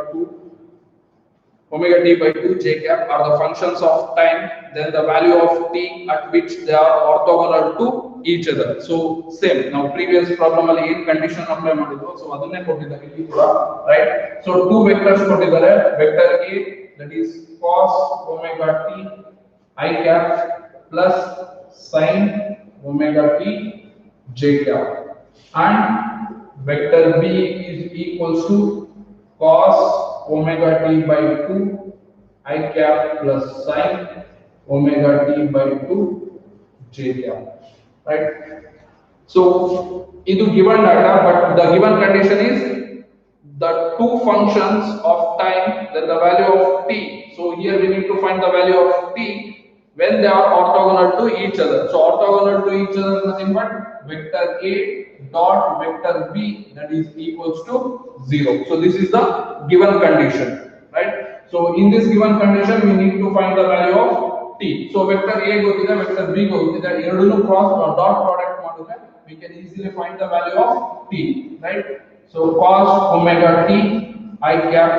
t by 2 j cap are the functions of time, then the value of t at which they are orthogonal to each other. So same now previous problem alli in condition apply madidru, so adanne kottidare illi kuda, right? So two vectors kottidare, vector a that is cos omega t I cap plus sin omega t j cap and vector b is equals to cos omega t by 2 I cap plus sin omega t by 2 j cap, right? So idu given data, but the given condition is the two functions of time, then the value of t. So here we need to find the value of t when they are orthogonal to each other. So orthogonal to each other is nothing but vector a dot vector b that is equals to 0. So this is the given condition, right? So in this given condition we need to find the value of t. So vector a ಗೊತ್ತಿದೆ, vector b ಗೊತ್ತಿದೆ, ಎರಡನ್ನು cross dot product ಮಾಡಿದ್ರೆ we can easily find the value of t, right? So cos omega t I cap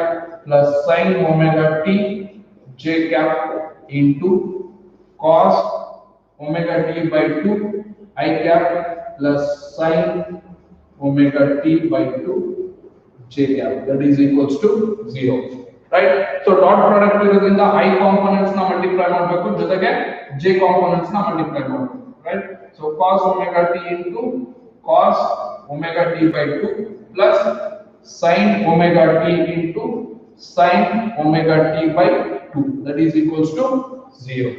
plus sin omega t j cap into cos omega t by 2 I cap plus sin omega t by 2 j cap that is equals to 0, right? So dot product ಇರೋದ್ರಿಂದ I components na multiply ಮಾಡಬೇಕು, ಜೊತೆಗೆ j components na multiply ಮಾಡಬೇಕು, right? So cos omega t into cos omega t by 2 plus sin omega t into sin omega t by 2 that is equals to 0.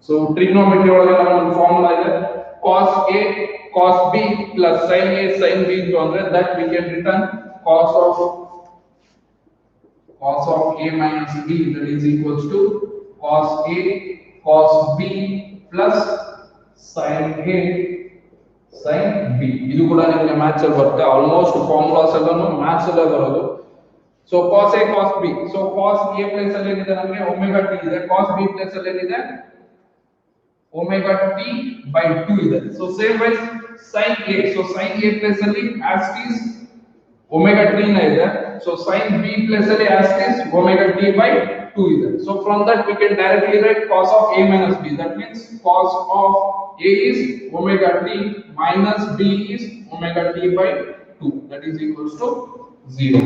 So trigonometry ಒಳಗೆ ನಮ್ಮ ಒಂದು formula ಇದೆ, cos a cos b plus sin a sin b into ಅಂದ್ರೆ that we can return cos of a minus b that is equals to cos a cos b plus sin a sin b. ಇದು ಕೂಡ ನಿಮಗೆ maths ಅಲ್ಲಿ ಬರುತ್ತೆ, almost formulas ಎಲ್ಲಾನು maths ಅಲ್ಲೇ ಬರೋದು. So cos a cos b, so cos a place ಅಲ್ಲಿ ಏನಿದೆ ನಮಗೆ omega t ಇದೆ, cos b ಪ್ಲೇಸ್ ಅಲ್ಲಿ ಏನಿದೆ omega t by 2 ಇದೆ. So same way sin a, so sin a place ಅಲ್ಲಿ as is omega t ನ ಇದೆ, so sin b ಪ್ಲೇಸ್ ಅಲ್ಲಿ as is omega t by 2 ಇದೆ. So from that we can directly write cos of a minus b, that means cos of a is omega t minus b is omega t by 2 that is equals to 0.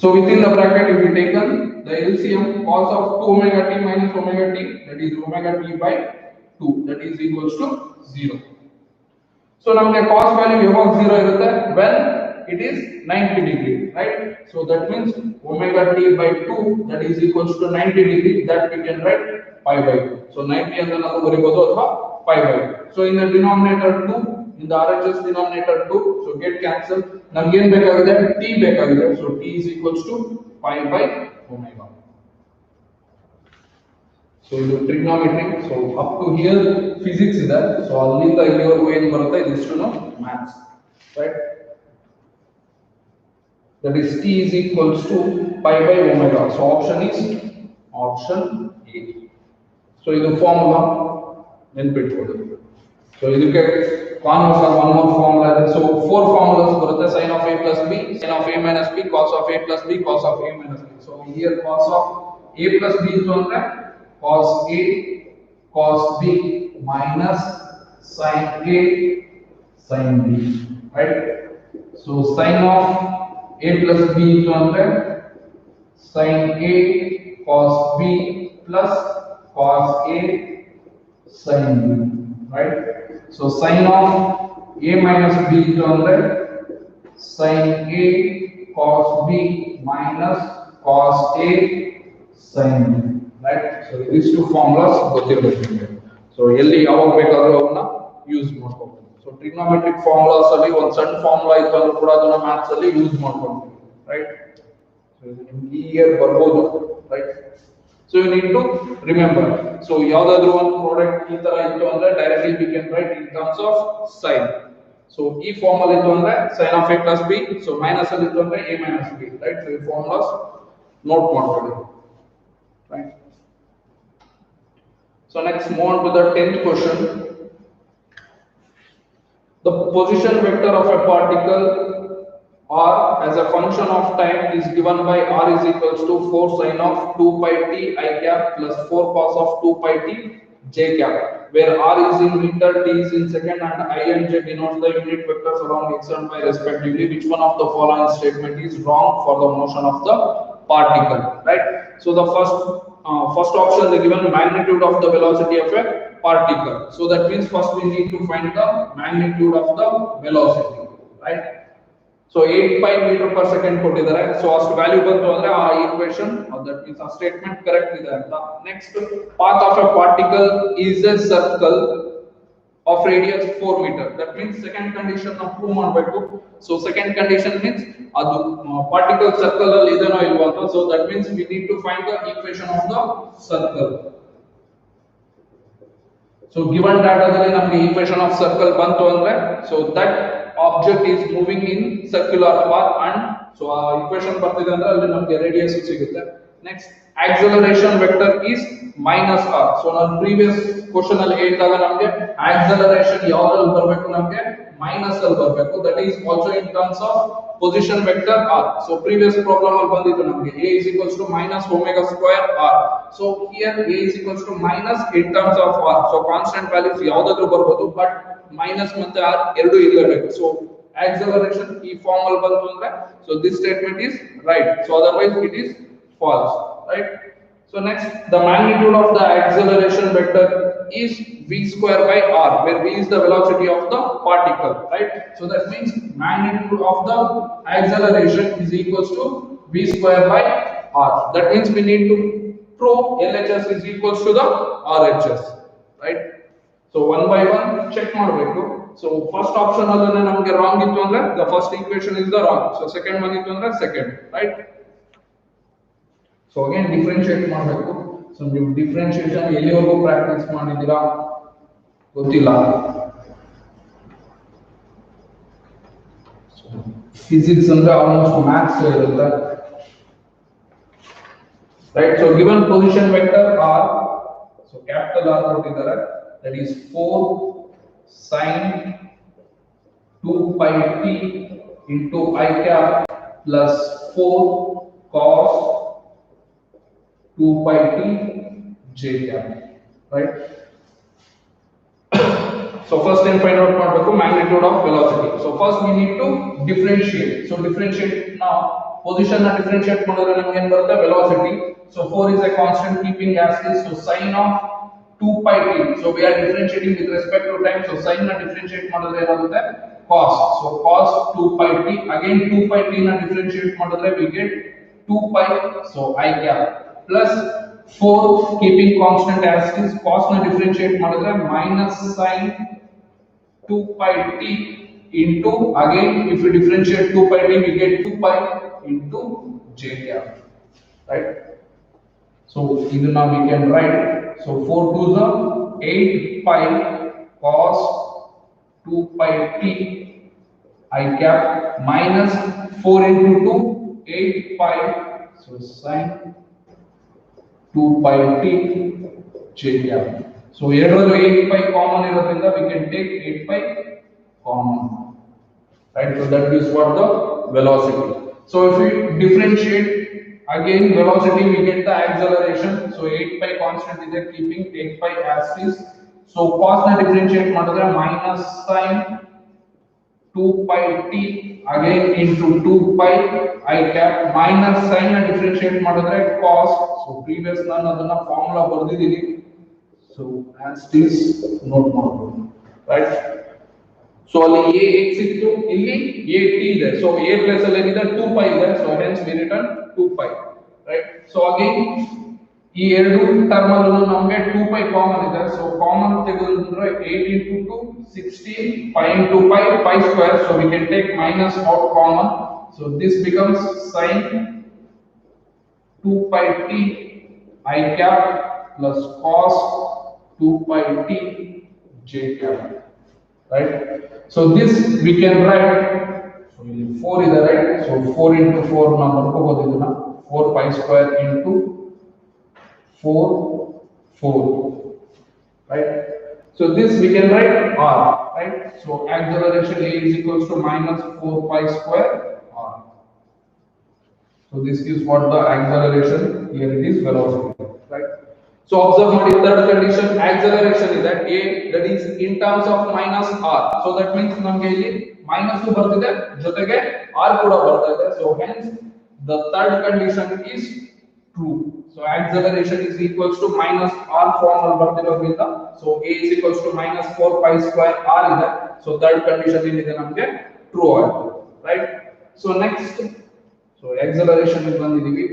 So within the bracket if we taken the LCM, cos of 2 omega t minus omega t that is omega t by 2 that is equals to 0. So namage cos value yavag 0 irutte when it is 90 degree, right? So that means omega t by 2 that is equals to 90 degree, that we can write pi by 2. So 90 ಅಂದ್ರೆ ನಾವು ಬರಿಬಹುದು ಅಥವಾ pi by 2. So in the denominator 2, in the RHS denominator 2, so get cancel. ನಮಗೆ ಏನು ಬೇಕಾಗಿದೆ t ಬೇಕಾಗಿದೆ. So t is equals to pi by omega. So ಇದು trigonometry. So up to here physics ಇದೆ. So ಅಲ್ಲಿಂದ ಇಲ್ಲಿವರೆಗೂ ಏನು ಬರುತ್ತೆ ಇದಿಷ್ಟು maths, right? That is t is equals to pi by omega. So option is option A. So ಇದು formula ನೆನಪಿಟ್ಕೊಳ್ಳಿ. So ಇದಕ್ಕೆ converse one more formula ಇದೆ. So four formulas ಬರುತ್ತೆ: sin of a plus b, sin of a minus b, cos of a plus b, cos of a minus b. So here cos of a plus b is ಅಂದ್ರೆ cos a cos b minus sin a sin b, right? So sin of a plus b is ಅಂದ್ರೆ sin a cos b plus cos a sin b, right? So sin of a minus b is ಅಂದ್ರೆ sin a cos b minus cos a sin b, right? So these two formulas ಗೊತ್ತಿರಬೇಕು. So ಎಲ್ಲಿ ಯಾವಾಗ ಬೇಕಾದರೂ ಅವನ್ನ use ಮಾಡ್ಕೋಬಹುದು. So trigonometric formulas ಅಲ್ಲಿ ಒಂದು ಸಣ್ಣ ಫಾರ್ಮುಲಾ ಇತ್ತು ಅಂದ್ರೂ ಕೂಡ ಅದನ್ನ ಮ್ಯಾಥ್ಸ್ ಅಲ್ಲಿ ಯೂಸ್ ಮಾಡ್ಕೊಳ್ತೀವಿ, ರೈಟ್? So ಇದು ನಿಮಗೆ ಇಯರ್ ಬರ್ಬೋದು, right? So you need to remember. So ಯಾವುದಾದ್ರೂ ಒಂದು ಪ್ರಾಡಕ್ಟ್ ಈ ತರ ಇತ್ತು ಅಂದ್ರೆ directly we can write in terms of sin. So ಈ ಫಾರ್ಮುಲಾ ಇತ್ತು ಅಂದ್ರೆ sin of a plus b, so minus ಅಲ್ಲಿ ಇತ್ತು ಅಂದ್ರೆ a minus b, right? So ಈ ಫಾರ್ಮುಲಾಸ್ ನೋಟ್ ಮಾಡ್ಕೊಳ್ಳಿ, right? So next move on to the 10th question. The position vector of a particle r as a function of time is given by r is equals to 4 sin of 2 pi t I cap plus 4 cos of 2 pi t j cap, where r is in meter, t is in second, and I and j denotes the unit vectors along x and y respectively. Which one of the following statement is wrong for the motion of the particle, right? So the first option they given magnitude of the velocity of a particle. So that means first we need to find the magnitude of the velocity, right? So 8 pi meter per second ಕೊಟ್ಟಿದ್ದಾರೆ. So ಅಷ್ಟು value ಬಂತು ಅಂದ್ರೆ ಆ equation that means ಆ statement correct ಇದೆ ಅಂತ. Next path of a particle is a circle of radius 4 meter. That means second condition ನಾವು prove ಮಾಡಬೇಕು. So second condition means ಅದು particle circle ಅಲ್ಲಿ ಇದೆನೋ ಇಲ್ವಾ ಅಂತ. So that means we need to find the equation of the circle. So given data ದಲ್ಲಿ ನಮಗೆ equation of circle ಬಂತು ಅಂದ್ರೆ so that object is moving in circular path and so equation ಬರ್ತಿದೆ ಅಂದ್ರೆ ಅಲ್ಲಿ ನಮಗೆ radius ಸಿಗುತ್ತೆ. Next acceleration vector is minus r. So ನಾನು previous question ಅಲ್ಲಿ ಹೇಳಿದಾಗ ನಮಗೆ acceleration ಯಾವ್ದ್ರಲ್ಲಿ ಬರಬೇಕು, ನಮಗೆ minus ಅಲ್ಲಿ ಬರಬೇಕು. That is also in terms of position vector r. So previous problem ಅಲ್ಲಿ ಬಂದಿತ್ತು ನಮಗೆ a is equals to minus omega square r. So here a is equals to minus in terms of r. So constant values ಯಾವ್ದಾದ್ರೂ ಬರಬಹುದು, but minus ಮತ್ತೆ r ಎರಡು ಇರಲೇಬೇಕು. So acceleration ಈ form ಅಲ್ಲಿ ಬಂತು ಅಂದ್ರೆ so this statement is right. So otherwise it is false, right? So next the magnitude of the acceleration vector is v square by r, where v is the velocity of the particle, right? So that means magnitude of the acceleration is equals to v square by r. That means we need to prove LHS is equals to the RHS, right? So one by one check ಮಾಡಬೇಕು. So first option alone ನಮಗೆ wrong ಇತ್ತು ಅಂದ್ರೆ the first equation is the wrong. So second one ಇತ್ತು ಅಂದ್ರೆ second, right? So again differentiate ಮಾಡಬೇಕು. So ನೀವು differentiation ಎಲ್ಲಿವರೆಗೂ practice ಮಾಡಿದ್ದೀರಾ ಗೊತ್ತಿಲ್ಲ. So physics ಅಂದ್ರೆ almost maths ಇರುತ್ತೆ, right? So given position vector r, so capital R ಕೊಟ್ಟಿದ್ದಾರೆ, that is 4 sin 2 pi t into I cap plus 4 cos 2 pi t j cap, right? So first thing find out ಮಾಡಬೇಕು magnitude of velocity. So first we need to differentiate. So differentiate now position na differentiate ಮಾಡಿದ್ರೆ ನಮಗೆ ಏನು ಬರುತ್ತೆ velocity. So 4 is a constant keeping as is. So sin of 2 pi t. So we are differentiating with respect to time. So sin na differentiate ಮಾಡಿದ್ರೆ ಏನಾಗುತ್ತೆ cos. So cos 2 pi t. Again 2 pi t na differentiate ಮಾಡಿದ್ರೆ we get 2 pi. So I cap plus 4 keeping constant as it is, cos na differentiate ಮಾಡಿದ್ರೆ minus sin 2 pi t into, again if we differentiate 2 pi t we get 2 pi into j cap, right? So either now we can write, so 4 to the 8 pi cos 2 pi t I cap minus 4 into 2 8 pi, so sin 2 pi t j cap. So ಎರಡರಲ್ಲೂ 8 pi common ಇರೋದ್ರಿಂದ we can take 8 pi common, right? So that is what the velocity. So if we differentiate again velocity, we get the acceleration. So 8 pi constant is there, keeping 8 pi as is. So cos na differentiate ಮಾಡಿದ್ರೆ minus sin 2 pi t again into 2 pi I cap minus sin na differentiate ಮಾಡಿದ್ರೆ cos. So previous ನಾನು ಅದನ್ನ formula ಬರೆದಿದ್ದೀನಿ, so as this note ಮಾಡಬಹುದು, right? So ಅಲ್ಲಿ a x ಇತ್ತು, ಇಲ್ಲಿ a t ಇದೆ. So a ಪ್ಲೇಸ್ ಅಲ್ಲಿ ಏನಿದೆ 2 pi ಇದೆ, so hence we return 2 pi, right? So again ಈ ಎರಡು ಟರ್ಮ್ ಅಲ್ಲೂ ನಮಗೆ 2 pi ಕಾಮನ್ ಇದೆ. ಸೊ ಕಾಮನ್ ತೆಗೆದುಕೊಂಡ್ರೆ 8 into 2 16 pi into pi pi square, so we can take minus out common, so this becomes sin 2 pi t I cap plus cos 2 pi t j cap, right? So this we can write, so 4 is right, so 4 into 4 na ಬರ್ಕೋಬಹುದು ಇದನ್ನ, 4 pi square into 4 4, right? So this we can write r, right? So acceleration a is equals to minus 4 pi square r. So this is what the acceleration, here it is velocity, right? So observe ಮಾಡಿ third condition, acceleration is that a, that is in terms of minus r. So that means ನಮಗೆ ಇಲ್ಲಿ minus ಬರ್ತಿದೆ ಜೊತೆಗೆ r ಕೂಡ ಬರ್ತಾ ಇದೆ. So hence the third condition is true. So acceleration is equals to minus r form ಅಲ್ಲಿ ಬರ್ತಿರೋದ್ರಿಂದ, so a is equals to minus 4 pi square r ಇದೆ. So third condition ಏನಿದೆ ನಮಗೆ true ಆಗುತ್ತೆ, right? So next, so acceleration is ಬಂದಿದ್ದೀವಿ.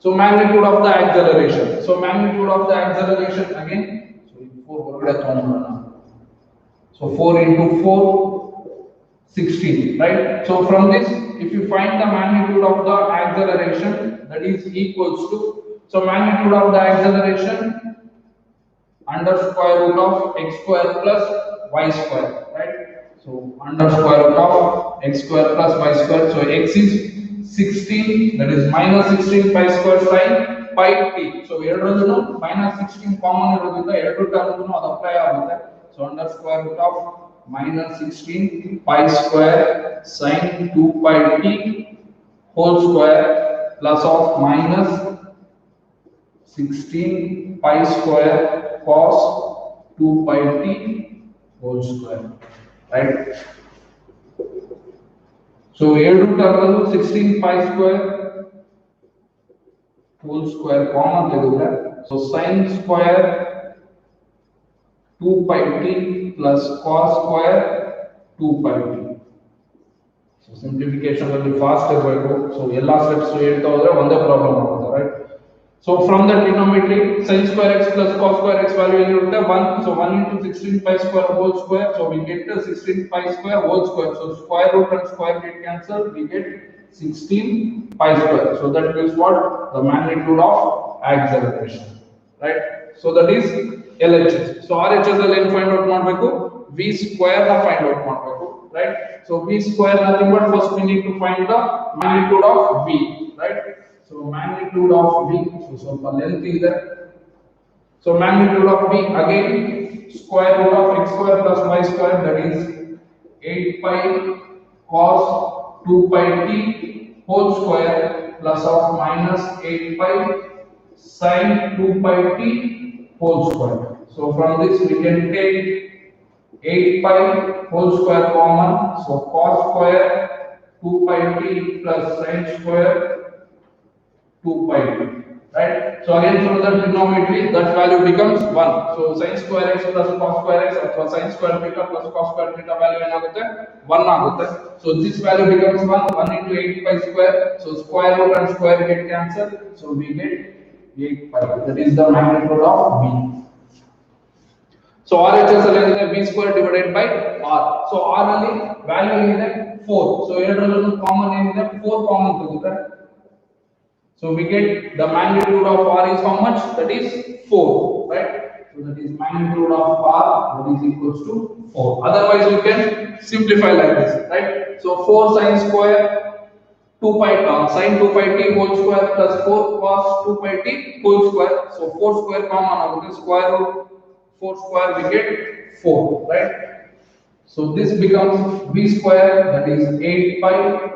So magnitude of the acceleration. So magnitude of the acceleration again, so 4 ಹೊರಗಡೆ ತಗೊಂಡ್ಬಿಡೋಣ. So 4 into 4 16, right? So from this if you find the magnitude of the acceleration, that is equals to, so magnitude of the acceleration under square root of x square plus y square, right? So under square root of x square plus y square, so x is 16, that is minus 16 pi square sin pi t. So ಎರಡರಲ್ಲೂ minus 16 common ಇರೋದ್ರಿಂದ ಎರಡು ಟರ್ಮ್ಗೂ ಅದು apply ಆಗುತ್ತೆ. So under square root of minus 16 pi square sin 2 pi t whole square plus of minus 16 pi square cos 2 pi t whole square, right? So ಎರಡು term 16 pi square whole square common ತೆಗೆದ್ರೆ, so sin square 2 pi t plus cos square 2 pi t. So simplification ಅಲ್ಲಿ fast ಇರಬೇಕು. So ಎಲ್ಲಾ steps ಹೇಳ್ತಾ ಹೋದ್ರೆ ಒಂದೇ problem ಆಗುತ್ತೆ, right? So from the trigonometry, sin square x plus cos square x value ಏನಿರುತ್ತೆ 1. So 1 into 16 pi square whole square, so we get 16 pi square whole square. So square root and square get cancelled, we get 16 pi square. So that is what the magnitude of acceleration, right? So that is LHS. So RHS ಅಲ್ಲಿ ಏನು find out ಮಾಡಬೇಕು, v square ನ find out ಮಾಡಬೇಕು, right? So v square nothing but first we need to find the magnitude of v, right? So magnitude of v, so ಸ್ವಲ್ಪ length ಇದೆ. So magnitude of v again square root of x square plus y square, that is 8 pi cos 2 pi t whole square plus of minus 8 pi sin 2 pi t whole square. So from this we can take 8 pi whole square common, so cos square 2 pi t plus sin square 2 pi t, right? So again from the trigonometry that value becomes 1. So sin square x plus cos square x or sin square theta plus cos square theta value ಏನಾಗುತ್ತೆ 1 ಆಗುತ್ತೆ. So this value becomes 1 into 8 pi square, so square root and square get cancelled, so we get 8 pi. That is the magnitude of V. So RHS is V square divided by R. So R ಅಲ್ಲಿ value ಏನಿದೆ 4. So ಎರಡರಲ್ಲೂ common ಏನಿದೆ 4 common ತೆಗೆದ್ರೆ. So we get the magnitude of R is how much? That is 4, right? So that is magnitude of R that is equals to 4. Otherwise you can simplify like this, right? So 4 sin square 2 pi sin 2 pi t whole square plus 4 cos 2 pi t whole square. So 4 square common out, square root 4 square we get 4, right? So this becomes V square, that is 8 pi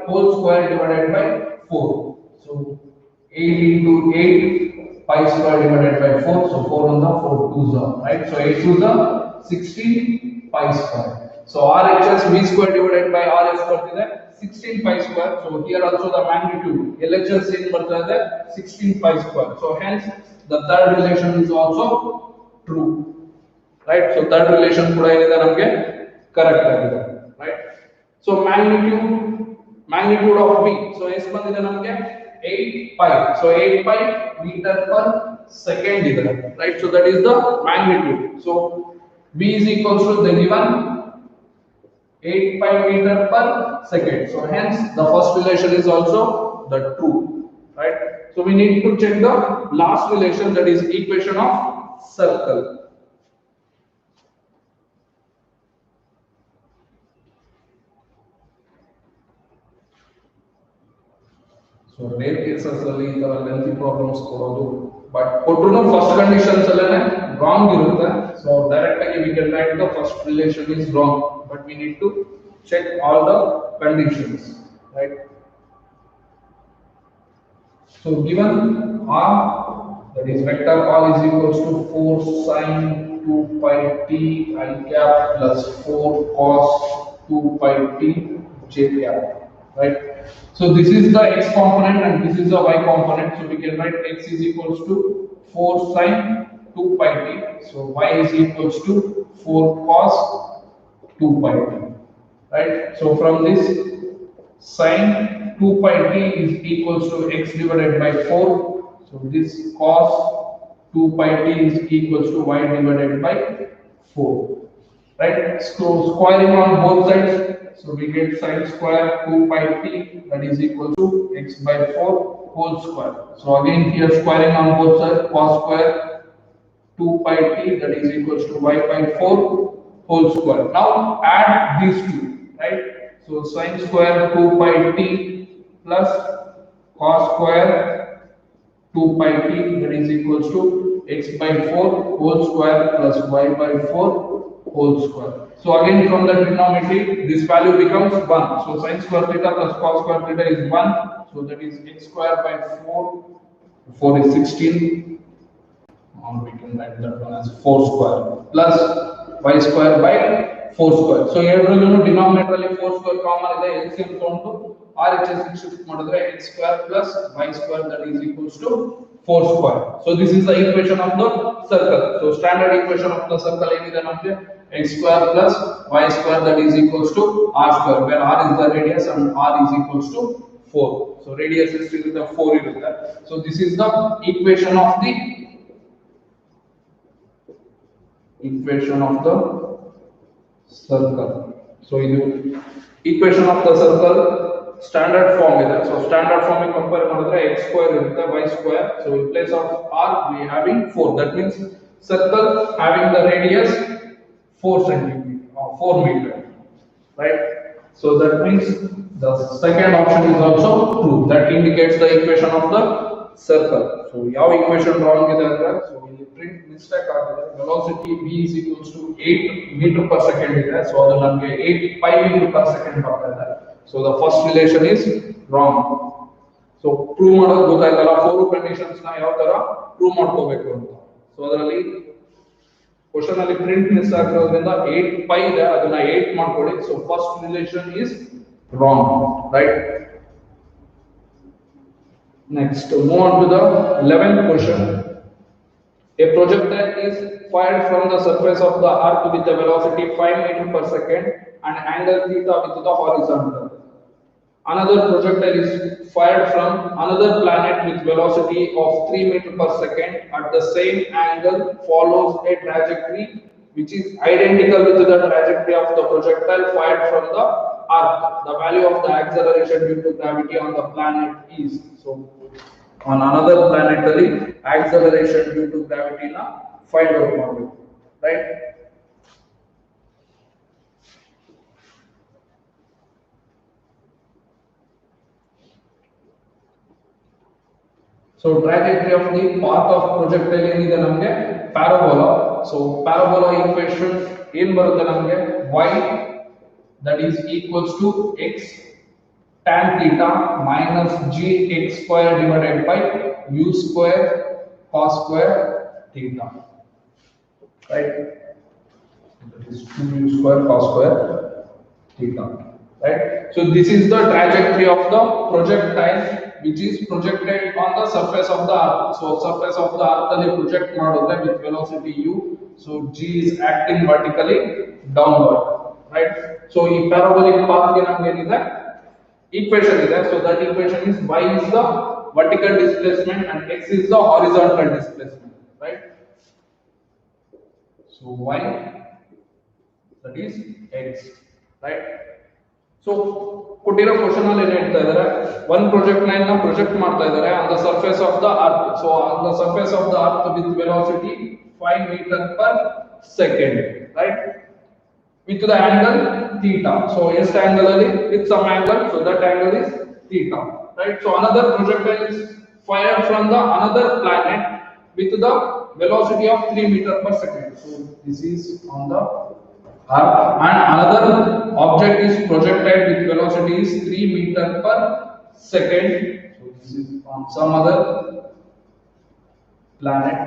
whole square divided by 4. So 8 into 8 pi square divided by 4. So 4 on the 4 2s are, right? So 8 2s are 16 pi square. So RHS V square divided by RS is 16 pi square. So here also the magnitude LHS in 16 pi square. So hence the third relation is also true, right? So third relation kuda enide namage correct agide, right? So magnitude of V. So S bandide namage 8 pi. So 8 pi meter per second ಇದೆ, right? So that is the magnitude. So V is equals to the given 8 pi meter per second. So hence the first relation is also the true, right? So we need to check the last relation, that is equation of circle. So rare cases ಅಲ್ಲಿ ಈ ತರ lengthy problems ಕೊಡೋದು, but ಕೊಟ್ಟರು first conditions ಅಲ್ಲೇನೆ wrong ಇರುತ್ತೆ. So direct ಆಗಿ we can write the first relation is wrong, but we need to check all the conditions, right? So given R, that is vector R is equals to 4 sin 2 pi t I cap plus 4 cos 2 pi t j cap, right? So this is the x component and this is the y component. So we can write x is equals to 4 sin 2 pi t. So y is equals to 4 cos 2 pi t, right? So from this sin 2 pi t is equals to x divided by 4. So this cos 2 pi t is equals to y divided by 4, right? So squaring on both sides. So we get sin square 2 pi t that is equal to x by 4 whole square. So again here squaring on both sides, cos square 2 pi t that is equals to y by 4 whole square. Now add these two, right? So sin square 2 pi t plus cos square 2 pi t that is equals to x by 4 whole square plus y by 4 whole square. So again from the trigonometry this value becomes 1. So sin square theta plus cos square theta is 1. So that is x square by 4. 4 is 16. Or we can write that one as 4 square plus y square by 4 square. So ಎರಡರಲ್ಲೂ denominator ಅಲ್ಲಿ 4 square common ಇದೆ. LCM ತಗೊಂಡು RHS shift ಮಾಡಿದ್ರೆ x square plus y square that is equals to 4 square. So this is the equation of the circle. So standard equation of the circle ಏನಿದೆ ನಮಗೆ x square plus y square that is equals to r square, where r is the radius and r is equals to 4. So radius is still the 4 irutte. So this is the equation of the circle. So idu equation of the circle standard form ಇದೆ. So standard form ಗೆ compare ಮಾಡಿದ್ರೆ x square irutte, y square. So in place of r we having 4. That means circle having the radius 4 centimeter or 4 meter, right? So that means the second option is also true. That indicates the equation of the circle. So ಯಾವ equation wrong ಇದೆ ಅಂದ್ರೆ, so ಇಲ್ಲಿ print mistake ಆಗಿದೆ. Velocity v is equals to 8 meter per second ಇದೆ. So ಅದು ನಮಗೆ 8 pi meter per second ಬರ್ತಾ ಇದೆ. So the first relation is wrong. So prove ಮಾಡೋದು ಗೊತ್ತಾಯ್ತಲ್ಲ, 4 conditions ನ ಯಾವ ತರ prove ಮಾಡ್ಕೋಬೇಕು ಅಂತ. So ಅದರಲ್ಲಿ ಕ್ವೆಶ್ಚನ್ ಅಲ್ಲಿ ಪ್ರಿಂಟ್ ಮಿಸ್ ಆಗಿರೋದ್ರಿಂದ 8 pi ಇದೆ, ಅದನ್ನ 8 ಮಾಡ್ಕೊಳ್ಳಿ. So first relation is wrong, right? Next move on to the 11th question. A projectile is fired from the surface of the earth with a velocity 5 meter per second and angle theta with the horizontal. Another projectile is fired from another planet with velocity of 3 meters per second at the same angle, follows a trajectory which is identical with the trajectory of the projectile fired from the Earth. The value of the acceleration due to gravity on the planet is, so on another planetary acceleration due to gravity na find out module, right? So trajectory of the path of projectile ಏನಿದೆ ನಮಗೆ parabola. So parabola equation ಏನು ಬರುತ್ತೆ ನಮಗೆ y that is equals to x tan theta minus gx square divided by u square cos square theta, right? That is 2u square cos square theta, right? So this is the trajectory of the projectile which is projected on the surface of the earth. So surface of the earth alli project ಮಾಡಿದ್ರೆ with velocity u, so g is acting vertically downward, right? So ಈ parabolic path ಗೆ ನಮಗೆ ಏನಿದೆ equation ಇದೆ. So that equation is y is the vertical displacement and x is the horizontal displacement, right? So y that is x, right? So ಕೊಟ್ಟಿರೋ question ಅಲ್ಲಿ ಏನು ಹೇಳ್ತಾ ಇದ್ದಾರೆ, ಒನ್ ಪ್ರೊಜೆಕ್ಟ್ ಲೈನ್ ನ ಪ್ರೊಜೆಕ್ಟ್ ಮಾಡ್ತಾ ಇದ್ದಾರೆ on the surface of the earth. So on the surface of the earth with velocity 5 metre per second, right? With the angle theta. So ಎಷ್ಟು angle ಅಲ್ಲಿ? With some angle, so that angle is theta, right? So another projectile is fired from the another planet with the velocity of 3 meter per second. So this is on the earth and another object is projected with velocity is 3 meter per second. So this is on some other planet,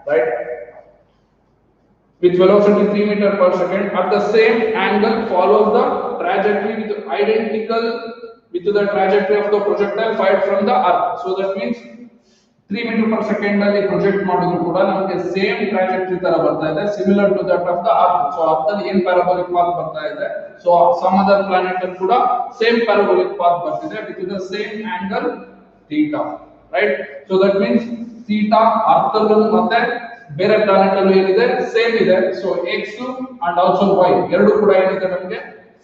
right? With velocity 3 meter per second at the same angle, follows the trajectory with identical with the trajectory of the projectile fired from the earth. So that means 3 meter per second ಅಲ್ಲಿ project ಮಾಡಿದ್ರು ಕೂಡ ನಮಗೆ same trajectory ತರ ಬರ್ತಾ ಇದೆ, similar to that of the earth. So earth ಅಲ್ಲಿ ಏನ್ parabolic path ಬರ್ತಾ ಇದೆ, ಸೊ ಸಮ್ ಅದರ್ ಪ್ಲಾನೆಟ್ ಅಲ್ಲಿ ಕೂಡ ಸೇಮ್ ಪ್ಯಾರಾಬೋಲಿಕ್ ಪಾತ್ ಬರ್ತಿದೆ with the same angle theta, right? So that means theta earth ಅಲ್ಲೂ ಮತ್ತೆ ಬೇರೆ ಪ್ಲಾನೆಟ್ ಅಲ್ಲೂ ಏನಿದೆ ಸೇಮ್ ಇದೆ. So X and also Y ಎರಡು ಕೂಡ ಏನಿದೆ ನಮಗೆ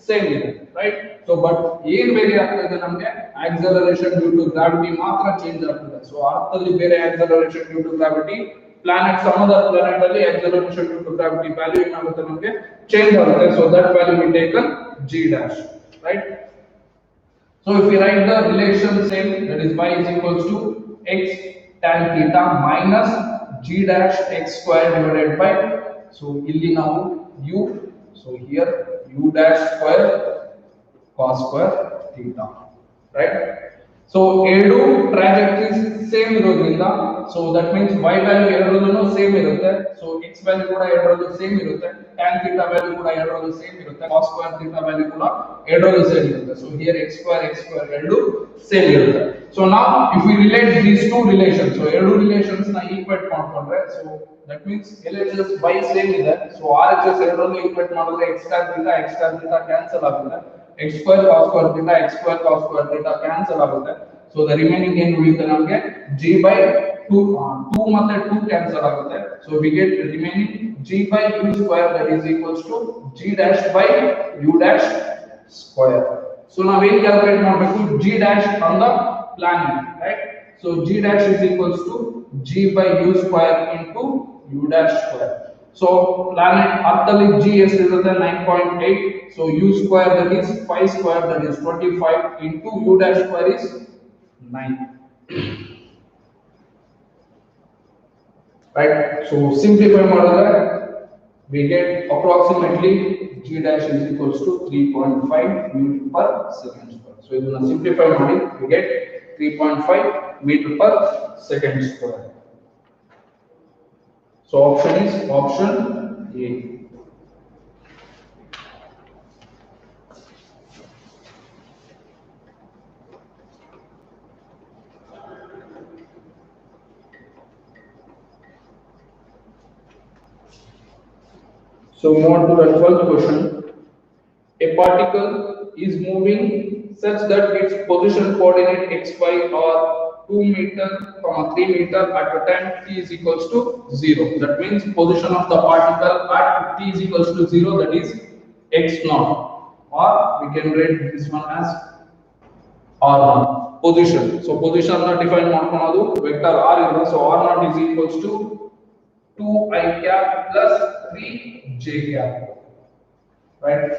ಸೇಮ್ ಇದೆ, ರೈಟ್? ಸೊ ಬಟ್ ಏನ್ ವೇರಿ ಆಗ್ತಾ ಇದೆ ನಮಗೆ, ಆಕ್ಸಲರೇಷನ್ ಡ್ಯೂ ಟು ಗ್ರಾವಿಟಿ ಮಾತ್ರ ಚೇಂಜ್ ಆಗ್ತದೆ. ಸೊ ಅರ್ತ್ ಅಲ್ಲಿ ಬೇರೆ acceleration due to gravity, planet some other planet ಅಲ್ಲಿ acceleration due to gravity value ಏನಾಗುತ್ತೆ ನಮಗೆ ಚೇಂಜ್ ಆಗುತ್ತೆ. So that value we taken g dash, right? So if we write the relation same, that is y is equals to x tan theta minus g dash x square divided by, so ಇಲ್ಲಿ ನಾವು u, so here u dash square cos square theta, right? So ಎರಡು ಟ್ರಾಜೆಕ್ಟರೀಸ್ same ಇರೋದ್ರಿಂದ, so that means y value ಎರಡರಲ್ಲೂ same ಇರುತ್ತೆ. So x value ಕೂಡ ಎರಡರಲ್ಲೂ same ಇರುತ್ತೆ, tan theta value ಕೂಡ ಎರಡರಲ್ಲೂ ಸೇಮ್ ಇರುತ್ತೆ, cos square theta ವ್ಯಾಲ್ಯೂ ಕೂಡ ಎರಡರಲ್ಲೂ ಸೇಮ್ ಇರುತ್ತೆ. So here x square ಎರಡು ಸೇಮ್ ಇರುತ್ತೆ. So now if we relate these two relations, so ಎರಡು ರಿಲೇಷನ್ಸ್ ನ ಈಕ್ವೇಟ್ ಮಾಡ್ಕೊಂಡ್ರೆ, so that means LHS y same ಇದೆ. So RHS ಎರಡರಲ್ಲೂ ಈಕ್ವೇಟ್ ಮಾಡಿದ್ರೆ x tan theta ಕ್ಯಾನ್ಸಲ್ ಆಗುತ್ತೆ, x square cos square theta x square cos square theta cancel ಆಗುತ್ತೆ. So the remaining ಏನು ಉಳಿಯುತ್ತೆ ನಮಗೆ g by 2, 2 ಮತ್ತೆ 2 ಕ್ಯಾನ್ಸಲ್ ಆಗುತ್ತೆ. So we get remaining g by u square, that is equals to g dash by u dash square. So ನಾವೇನ್ calculate ಮಾಡಬೇಕು, g dash on the planet, right? So g dash is equals to g by u square into u dash square. So planet earth ಅಲ್ಲಿ g ಎಷ್ಟು ಇರುತ್ತೆ 9.8. so u square that is 5 square, that is 25 into u dash square is 9, right? So simplify ಮಾಡಿದ್ರೆ we get approximately g dash is equals to 3.5 meter per second square. So ಇದನ್ನ simplify ಮಾಡಿ we get 3.5 meter per second square. So option is option A. So move on to the 12th question. A particle is moving such that its position coordinate xy are 2 meter, 3 meter at a time t is equals to 0. That means position of the particle at t is equals to 0, that is x naught, or we can write this one as r naught. Position. So position na define ಮಾಡ್ಕೊಳ್ಳೋದು vector r ಇದೆ. So r naught is equals to 2 I cap plus 3 j cap. Right?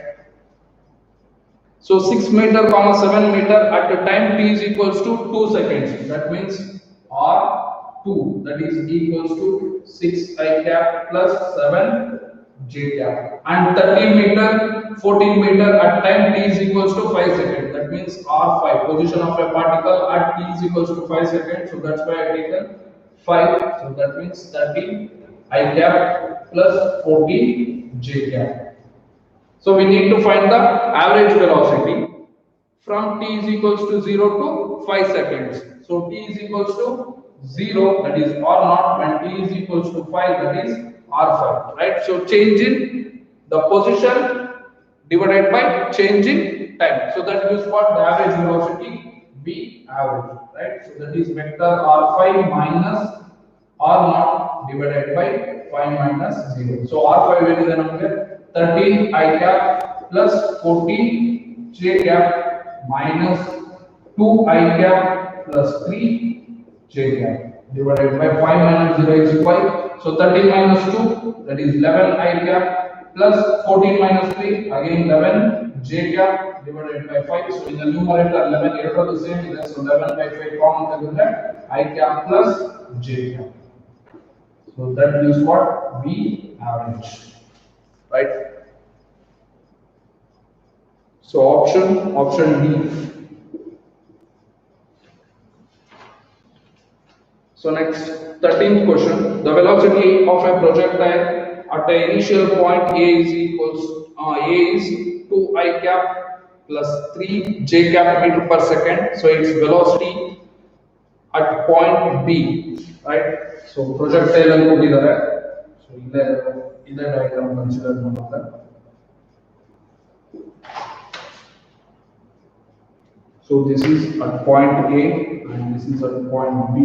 So 6 meter, 7 meter at the time t is equals to 2 seconds. That means R2, that is equals to 6 I cap plus 7 j cap. And 30 meter, 14 meter at time t is equals to 5 seconds. That means R5, position of a particle at t is equals to 5 seconds. So that's why I taken 5. So that means 30 I cap plus 14 j cap. So we need to find the average velocity from t is equals to 0 to 5 seconds. So t is equals to 0, that is r naught, when t is equals to 5, that is r5. Right? So change in the position divided by change in time. So that gives what? The average velocity v average. Right? So that is vector r5 minus r naught divided by 5 minus 0. So r5 is the number 13 I cap plus 14 j cap minus 2 I cap plus 3 j cap divided by 5 minus 0 is 5. So 13 minus 2, that is 11 I cap plus 14 minus 3, again 11 j cap divided by 5. So in the numerator 11 error the same is, so 11 by 5 common tagundre I cap plus j cap. So that gives what? V average. Right? So option D. So next 13th question, the velocity of a projectile at the initial point A is 2 I cap plus 3 j cap meter per second. So its velocity at point B, right? So projectile allu ಕೊಟ್ಟಿದ್ದಾರೆ. So ಇದೇ diagram consider ಮಾಡೋಣ. So this is at point A and this is at point B.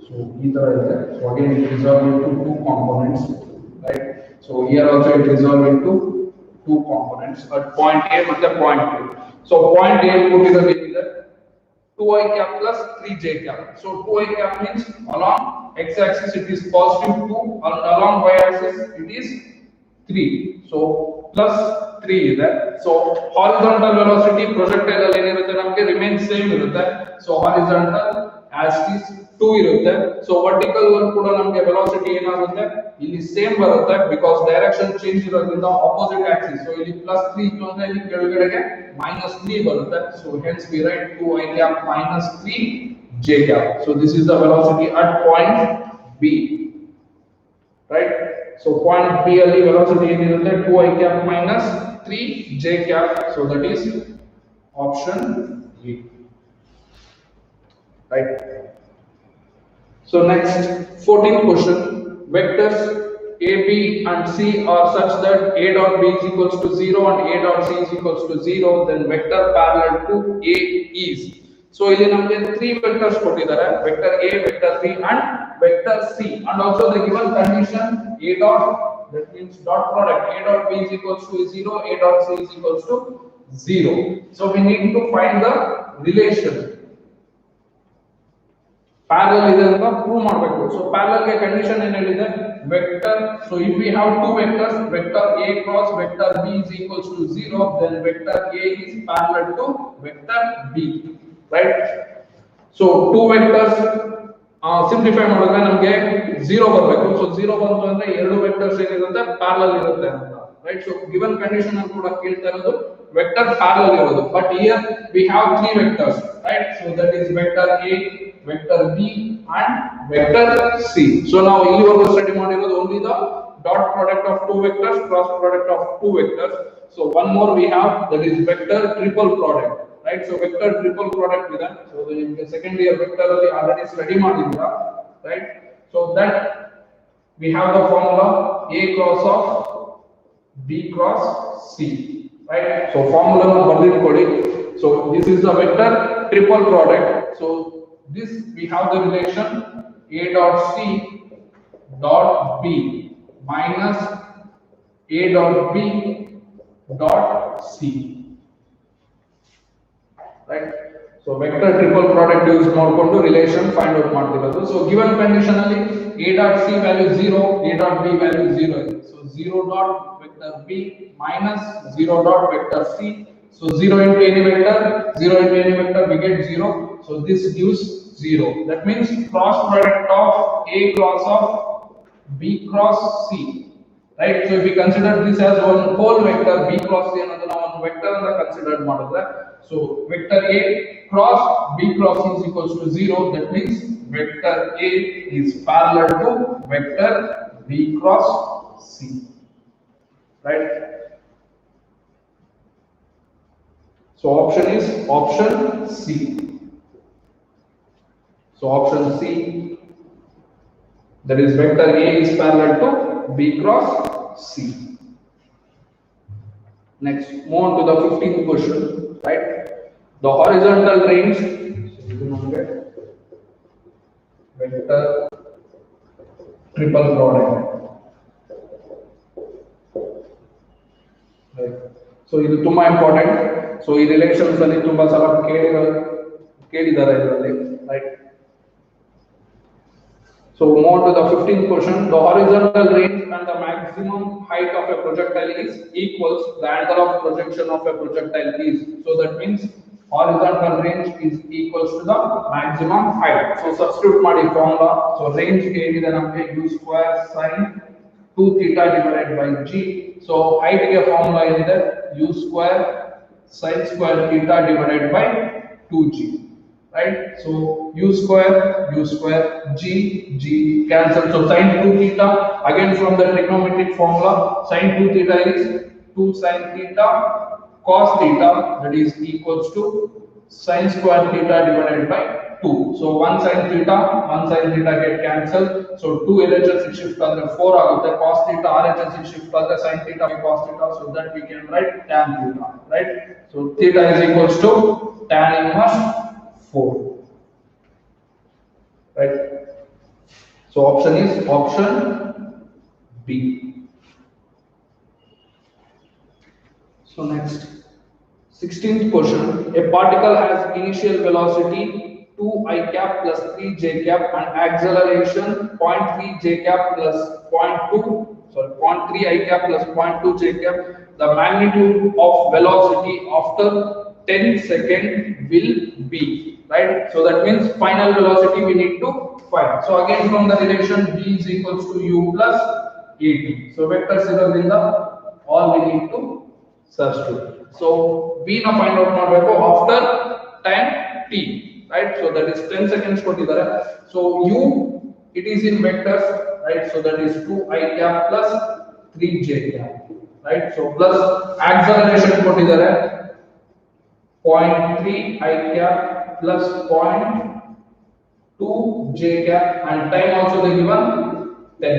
So either either. So again it resolves into two components, right? So here also it resolves into two components at point A and point B. So point A put it together 2 I cap plus 3 j cap. So 2 I cap means along x axis it is positive 2 and along y axis it is 3. So plus 3 is there. So horizontal velocity projectile alli enirutte namage remain same irutte. So horizontal as is 2 irutte. So vertical kuda namage velocity enagutte illi same barutte because direction change irodrinda opposite axis. So illi plus 3 ittu andre illi ಕೆಳಗಡೆಗೆ minus 3 barutte. So hence we write 2 I cap minus 3 j cap. So this is the velocity at point B. Right? So point B alli velocity enirutte 2 I cap minus 3 j cap. So that is option A. Right? So next 14th question, vectors A, B and C are such that A dot B is equals to 0 and A dot C is equals to 0, then vector parallel to A is. So ಇಲ್ಲಿ ನಮಗೆ 3 vectors ಕೊಟ್ಟಿದ್ದಾರೆ, vector A, vector B and vector C, and also the given condition A dot, that means dot product A dot B is equals to 0, A dot C is equals to 0. So we need to find the relation. Parallel ಇದೆ ಅಂತ prove ಮಾಡಬೇಕು. So parallel ಗೆ condition ಏನು ಹೇಳಿದೆ? Vector, so if we have two vectors, vector A cross vector B is equals to 0, then vector A is parallel to vector B, right? So two vectors simplify ಮಾಡಿದ್ರೆ ನಮಗೆ 0 ಬರಬೇಕು. So 0 ಬಂತು ಅಂದ್ರೆ ಎರಡು vectors ಏನಿರುತ್ತೆ parallel ಇರುತ್ತೆ ಅಂತ, right? So given condition ಅಲ್ಲಿ ಕೂಡ ಕೇಳ್ತಾ ಇರೋದು vector parallel ಇರೋದು, but here we have three vectors, right? So that is vector A, vector B and vector C. So now illivargu study ಮಾಡಿರೋದು only the dot product of two vectors, cross product of two vectors. So one more we have, that is vector triple product, right? So vector triple product ಇದೆ. So the second year vector alli already study ಮಾಡಿದ್ದೀರಾ, right? So that we have the formula A cross of B cross C, right? So formula ಬರ್ದಿಟ್ಕೊಳ್ಳಿ. So this is the vector triple product. So this we have the relation A dot C dot B minus A dot B dot C, right? So vector triple product use ಮಾಡಿಕೊಂಡು relation find out ಮಾಡ್ತಿರೋದು. So given condition ಅಲ್ಲಿ A dot C value 0, A dot B value 0 ಇದೆ. So 0 dot vector B minus 0 dot vector C. So 0 into any vector, 0 into any vector, we get 0. So this gives 0. That means cross product of A cross of B cross C, right? So if we consider this as one whole vector, B cross C ಅನ್ನೋದನ್ನ ಒಂದು vector ಅಂತ consider ಮಾಡಿದ್ರೆ, so vector A cross B cross C is equals to 0. That means vector A is parallel to vector B cross C, right? So option is option C. So option C, that is vector A is parallel to B cross C. Next, move on to the 15th question, right? The horizontal range, so you can get vector triple product, right? So ಇದು ತುಂಬಾ important. So ಈ relations ಅಲ್ಲಿ ತುಂಬಾ ಸಲ ಕೇಳಿದ್ದಾರೆ ಇದರಲ್ಲಿ, right? So move on to the 15th question. The horizontal range and the maximum height of a projectile is equals the angle of projection of a projectile is. So that means horizontal range is equals to the maximum height. So substitute ಮಾಡಿ formula. So range ಏನಿದೆ ನಮಗೆ u square sin 2 theta divided by g. So height ಗೆ formula ಏನಿದೆ u square sin square theta divided by 2g. Right? So u square g cancel. So sin 2 theta, again from the trigonometric formula, sin 2 theta is 2 sin theta cos theta, that is equals to sin square theta divided by 2. So 1 sin theta get cancelled. So 2 LHS shift andre 4 agutte, cos theta RHS shift andre sin theta by cos theta, so that we can write tan theta, right? So theta is equals to tan inverse 4, right? So option is option B. So next, 16th question. A particle has initial velocity 2 I cap plus 3 j cap and acceleration 0.3 j cap plus 0.3 I cap plus 0.2 j cap. The magnitude of velocity after 10 seconds will be, right? So that means final velocity we need to find. So again from the relation v is equals to u plus at. So vectors irodrinda all we need to substitute. So v na find out ಮಾಡಬೇಕು after time t, right? So that is 10 seconds ಕೊಟ್ಟಿದ್ದಾರೆ. So u it is in vectors, right? So that is 2 I cap plus 3 j cap, right? So plus acceleration ಕೊಟ್ಟಿದ್ದಾರೆ 0.3 I cap plus 0.2 j cap and time also they given 10.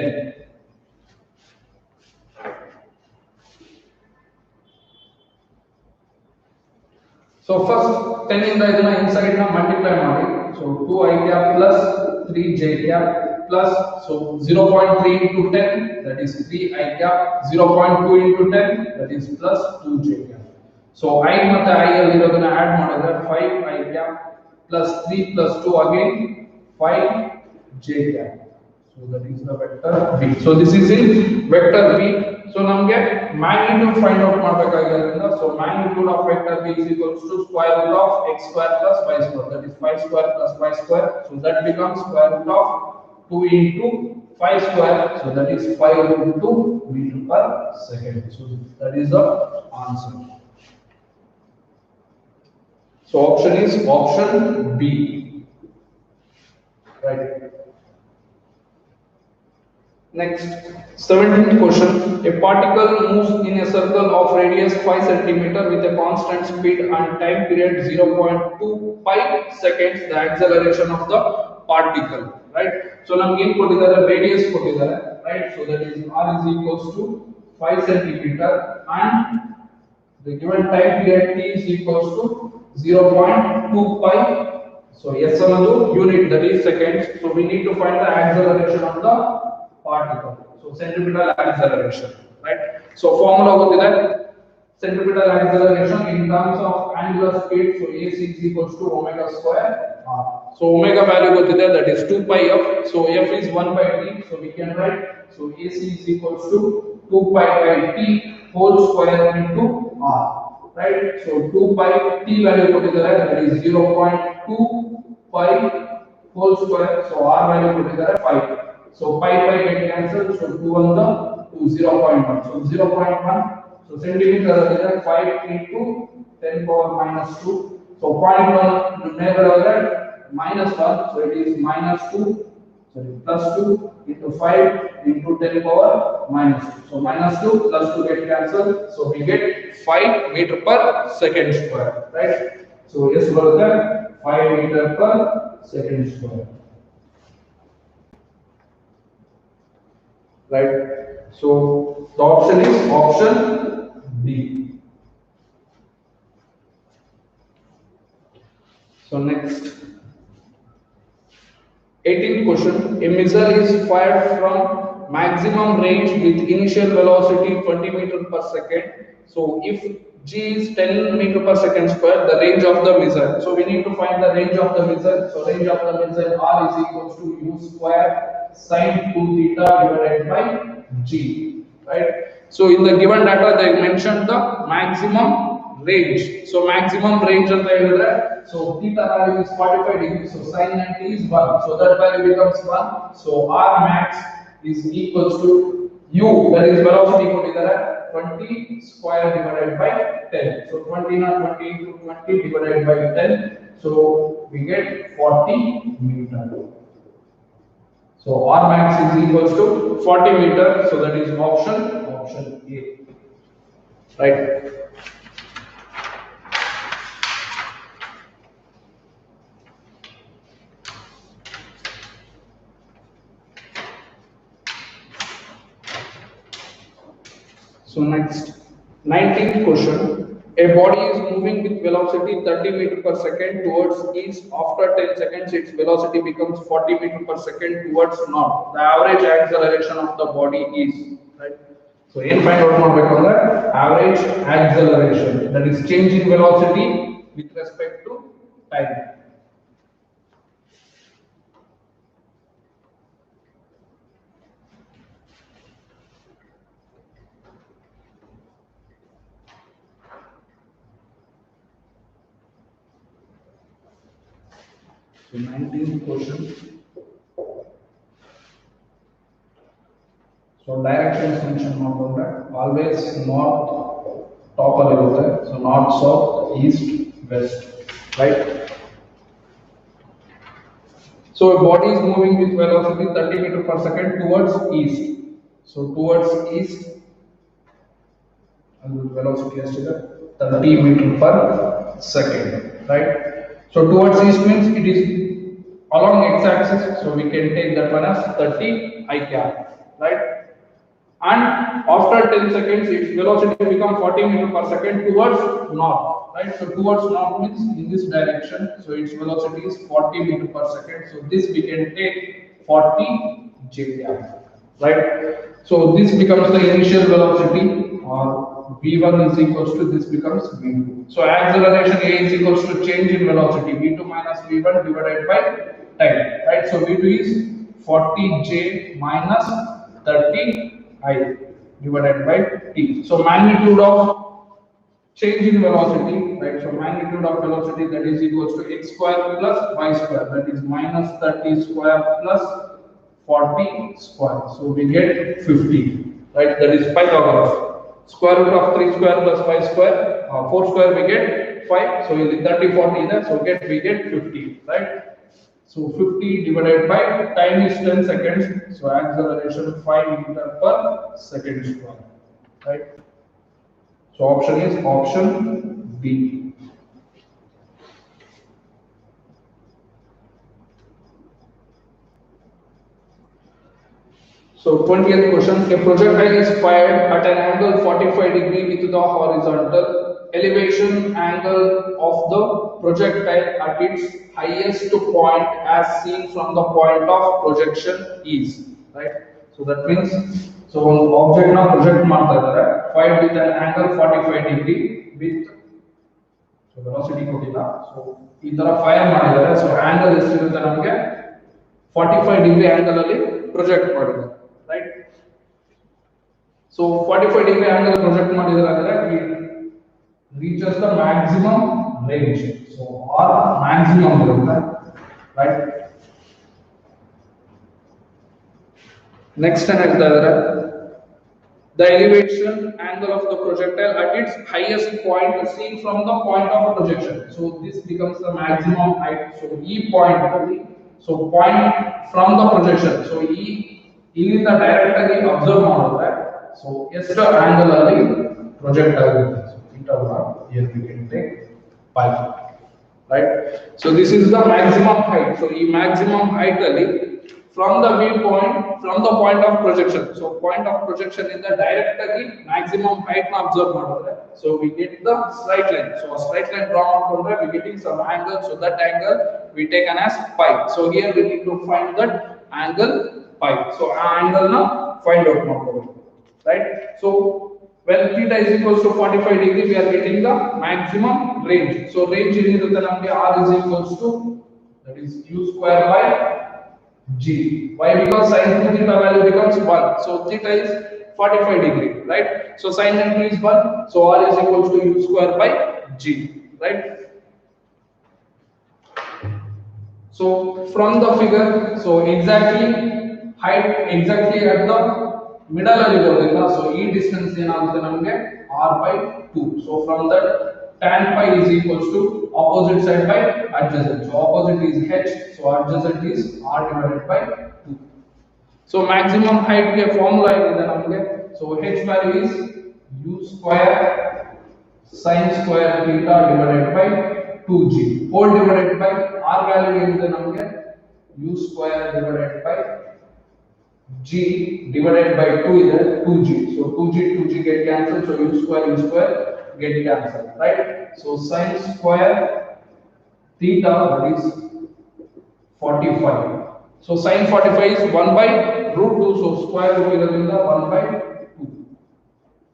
So first 10 ಇಂದ ಇದನ್ನ inside ನ multiply ಮಾಡಿ. So 2 I cap plus 3 j cap plus, so 0.3 into 10, that is 3 I cap, 0.2 into 10, that is plus 2 j cap. So I ಮತ್ತೆ I ಅಲ್ಲಿ ಇರೋದನ್ನ add ಮಾಡಿದ್ರೆ 5 I cap plus 3 plus 2 again 5 j cap. So that is the vector V. So this is in vector V. So ನಮಗೆ magnitude find out ಮಾಡಬೇಕಾಗಿರೋದ್ರಿಂದ, so magnitude of vector V is equals to square root of x square plus y square, that is 5 square plus y square. So that becomes square root of 2 into 5 square, so that is 5 into meter per second. So that is the answer. So option is option B, right? Next, 17th question. A particle moves in a circle of radius 5 cm with a constant speed and time period 0.25 seconds. The acceleration of the particle, right? So namge ಏನು ಕೊಟ್ಟಿದ್ದಾರೆ, radius ಕೊಟ್ಟಿದ್ದಾರೆ, right? So that is r is equals to 5 centimeter, and the given time period t is equals to 0.2 pi. So yes, another unit, that is seconds. So we need to find the acceleration of the particle. So centripetal acceleration, right? So formula ಗೊತ್ತಿದೆ. Centripetal acceleration in terms of angular speed. So AC is equals to omega square r. So omega value ಗೊತ್ತಿದೆ, that is 2 pi f. So f is 1 by t. So we can write, so AC is equals to 2 pi by t whole square into r. Right? So 2 pi t value ಕೊಟ್ಟಿದ್ದಾರೆ, that is 0.2 pi whole square. So r value ಕೊಟ್ಟಿದ್ದಾರೆ 5. So pi get cancelled. So 2 on the 2 0.1. So 0.1. So centimeter is 5 into 10 power minus 2. So 0.1 numerator minus 1. So it is minus 2. Sorry, plus 2 into 5 into 10 power minus 2. So minus 2 plus 2 get cancelled. So we get 5 meter per second square. Right? So yes, 5 meter per second square. Right? So the option is option B. So next, 18th question. A missile is fired from maximum range with initial velocity 20 meter per second. So if g is 10 meter per second square, the range of the missile. So we need to find the range of the missile. So range of the missile r is equals to u square sin 2 theta divided by g. Right? So in the given data they mentioned the maximum range. So maximum range ಅಂತ ಹೇಳಿದ್ರೆ, so theta value is 45 degrees. So sin 90 is 1. So that value becomes 1. So r max is equals to u, that is velocity ಕೊಟ್ಟಿದ್ದಾರೆ 20 square divided by 10. So 20 not 20 into 20 divided by 10. So we get 40 meter. So r max is equals to 40 meter. So that is option A. Right? So next, 19th question. A body is moving with velocity 30 meter per second towards east. After 10 seconds, its velocity becomes 40 meter per second towards north. The average acceleration of the body is, right? So in find out ಮಾಡಬೇಕಂದ್ರೆ average acceleration, that is change in velocity with respect to time. So 19th question. So directions mention ಮಾಡಿಕೊಂಡ್ರೆ always north top ಅಲ್ಲಿ ಇರುತ್ತೆ. So north south east west, right? So a body is moving with velocity 30 meter per second towards east. So towards east, and velocity is 30 meter per second, right? So towards east means it is along x-axis. So we can take that one as 30 I cap, right? And after 10 seconds, its velocity becomes 40 meter per second towards north, right? So towards north means in this direction. So its velocity is 40 meter per second. So this we can take 40 j cap, right? So this becomes the initial velocity, or v1 is equals to, this becomes v2. So acceleration a is equals to change in velocity v2 minus v1 divided by time, right? So v2 is 40j minus 30I divided by t. So magnitude of change in velocity, right? So magnitude of velocity, that is equals to x square plus y square, that is minus 30 square plus 40 square. So we get 50, right? That is Pythagoras. Square root of 3 square plus 5 square, 4 square we get 5. So in the 30 40 there, so we get 50, right? So 50 divided by time is 10 seconds. So acceleration 5 meter per second square, right? So option is option B. So 20th question, a projectile is fired at an angle 45 degree with the horizontal elevation angle of the projectile at its highest point as seen from the point of projection is, right? So that means, so one object na project ಮಾಡ್ತಾ ಇದ್ದಾರೆ fired with an angle 45 degree with, so velocity ಕೊಟ್ಟಿಲ್ಲ, so ಈ ತರ fire ಮಾಡಿದ್ದಾರೆ, so angle ಎಷ್ಟಿರುತ್ತೆ ನಮಗೆ 45 degree angle ಅಲ್ಲಿ project ಮಾಡಿದ್ದಾರೆ, right? So 45 degree angle project ಮಾಡಿದ್ರೆ it reaches the maximum range. So or maximum ಇರುತ್ತೆ, right? Next ಏನಾಗ್ತಾ ಇದ್ದಾರೆ, the elevation angle of the projectile at its highest point seen from the point of projection. So this becomes the maximum height. So E point, so point from the projection. So E ಇಲ್ಲಿಂದ direct ಆಗಿ observe ಮಾಡಿದ್ರೆ so ಎಷ್ಟು angle ಅಲ್ಲಿ project ಆಗುತ್ತೆ, so theta here we can take pi, right? So this is the maximum height. So ಈ maximum height ಅಲ್ಲಿ from the viewpoint, from the point of projection, so point of projection ಇಂದ direct ಆಗಿ maximum height ನ observe ಮಾಡಿದ್ರೆ so we get the straight line. So a straight line draw ಮಾಡ್ಕೊಂಡ್ರೆ we getting some angle, so that angle we taken as pi. So here we need to find that angle pi. So ಆ angle ನ find out ಮಾಡ್ಕೋಬೇಕು, right? So when theta is equals to 45 degree, we are getting the maximum range. So range ಏನಿರುತ್ತೆ ನಮಗೆ r is equals to, that is u square by g. Why? Because sin 2 theta value becomes 1. So theta is 45 degree, right? So sin into is 1. So r is equals to u square by g, right? So from the figure, so exactly height exactly at the middle ಅಲ್ಲಿ ಬರೋದ್ರಿಂದ so ಈ distance ಏನಾಗುತ್ತೆ ನಮಗೆ r by 2. So from that tan pi is equals to opposite side by adjacent. So opposite is h, so adjacent is r divided by 2. So maximum height ಗೆ formula ಏನಿದೆ ನಮಗೆ, so h value is u square sin square theta divided by 2g whole divided by r value ಏನಿದೆ ನಮಗೆ u square divided by g divided by 2 is 2g. So 2g get cancelled, so u square get cancelled, right? So sin square theta, that is 45. So sin 45 is 1 by root 2, so square root iradinda 1 by 2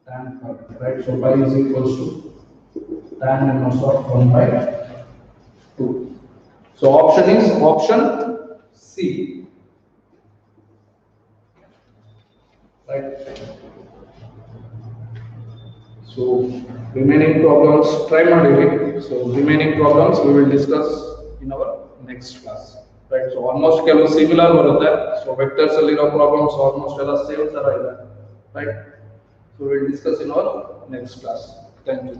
tan 5, right? So pi is equals to tan inverse of 1 by 2. So option is option C, right? So remaining problems try ಮಾಡಿರಿ. So remaining problems we will discuss in our next class, right? So almost ಕೆಲವು similar ಬರುತ್ತೆ, so vectors ಅಲ್ಲಿರೋ problems almost ಎಲ್ಲ same ತರ ಇದೆ, right? So we will discuss in our next class. Thank you.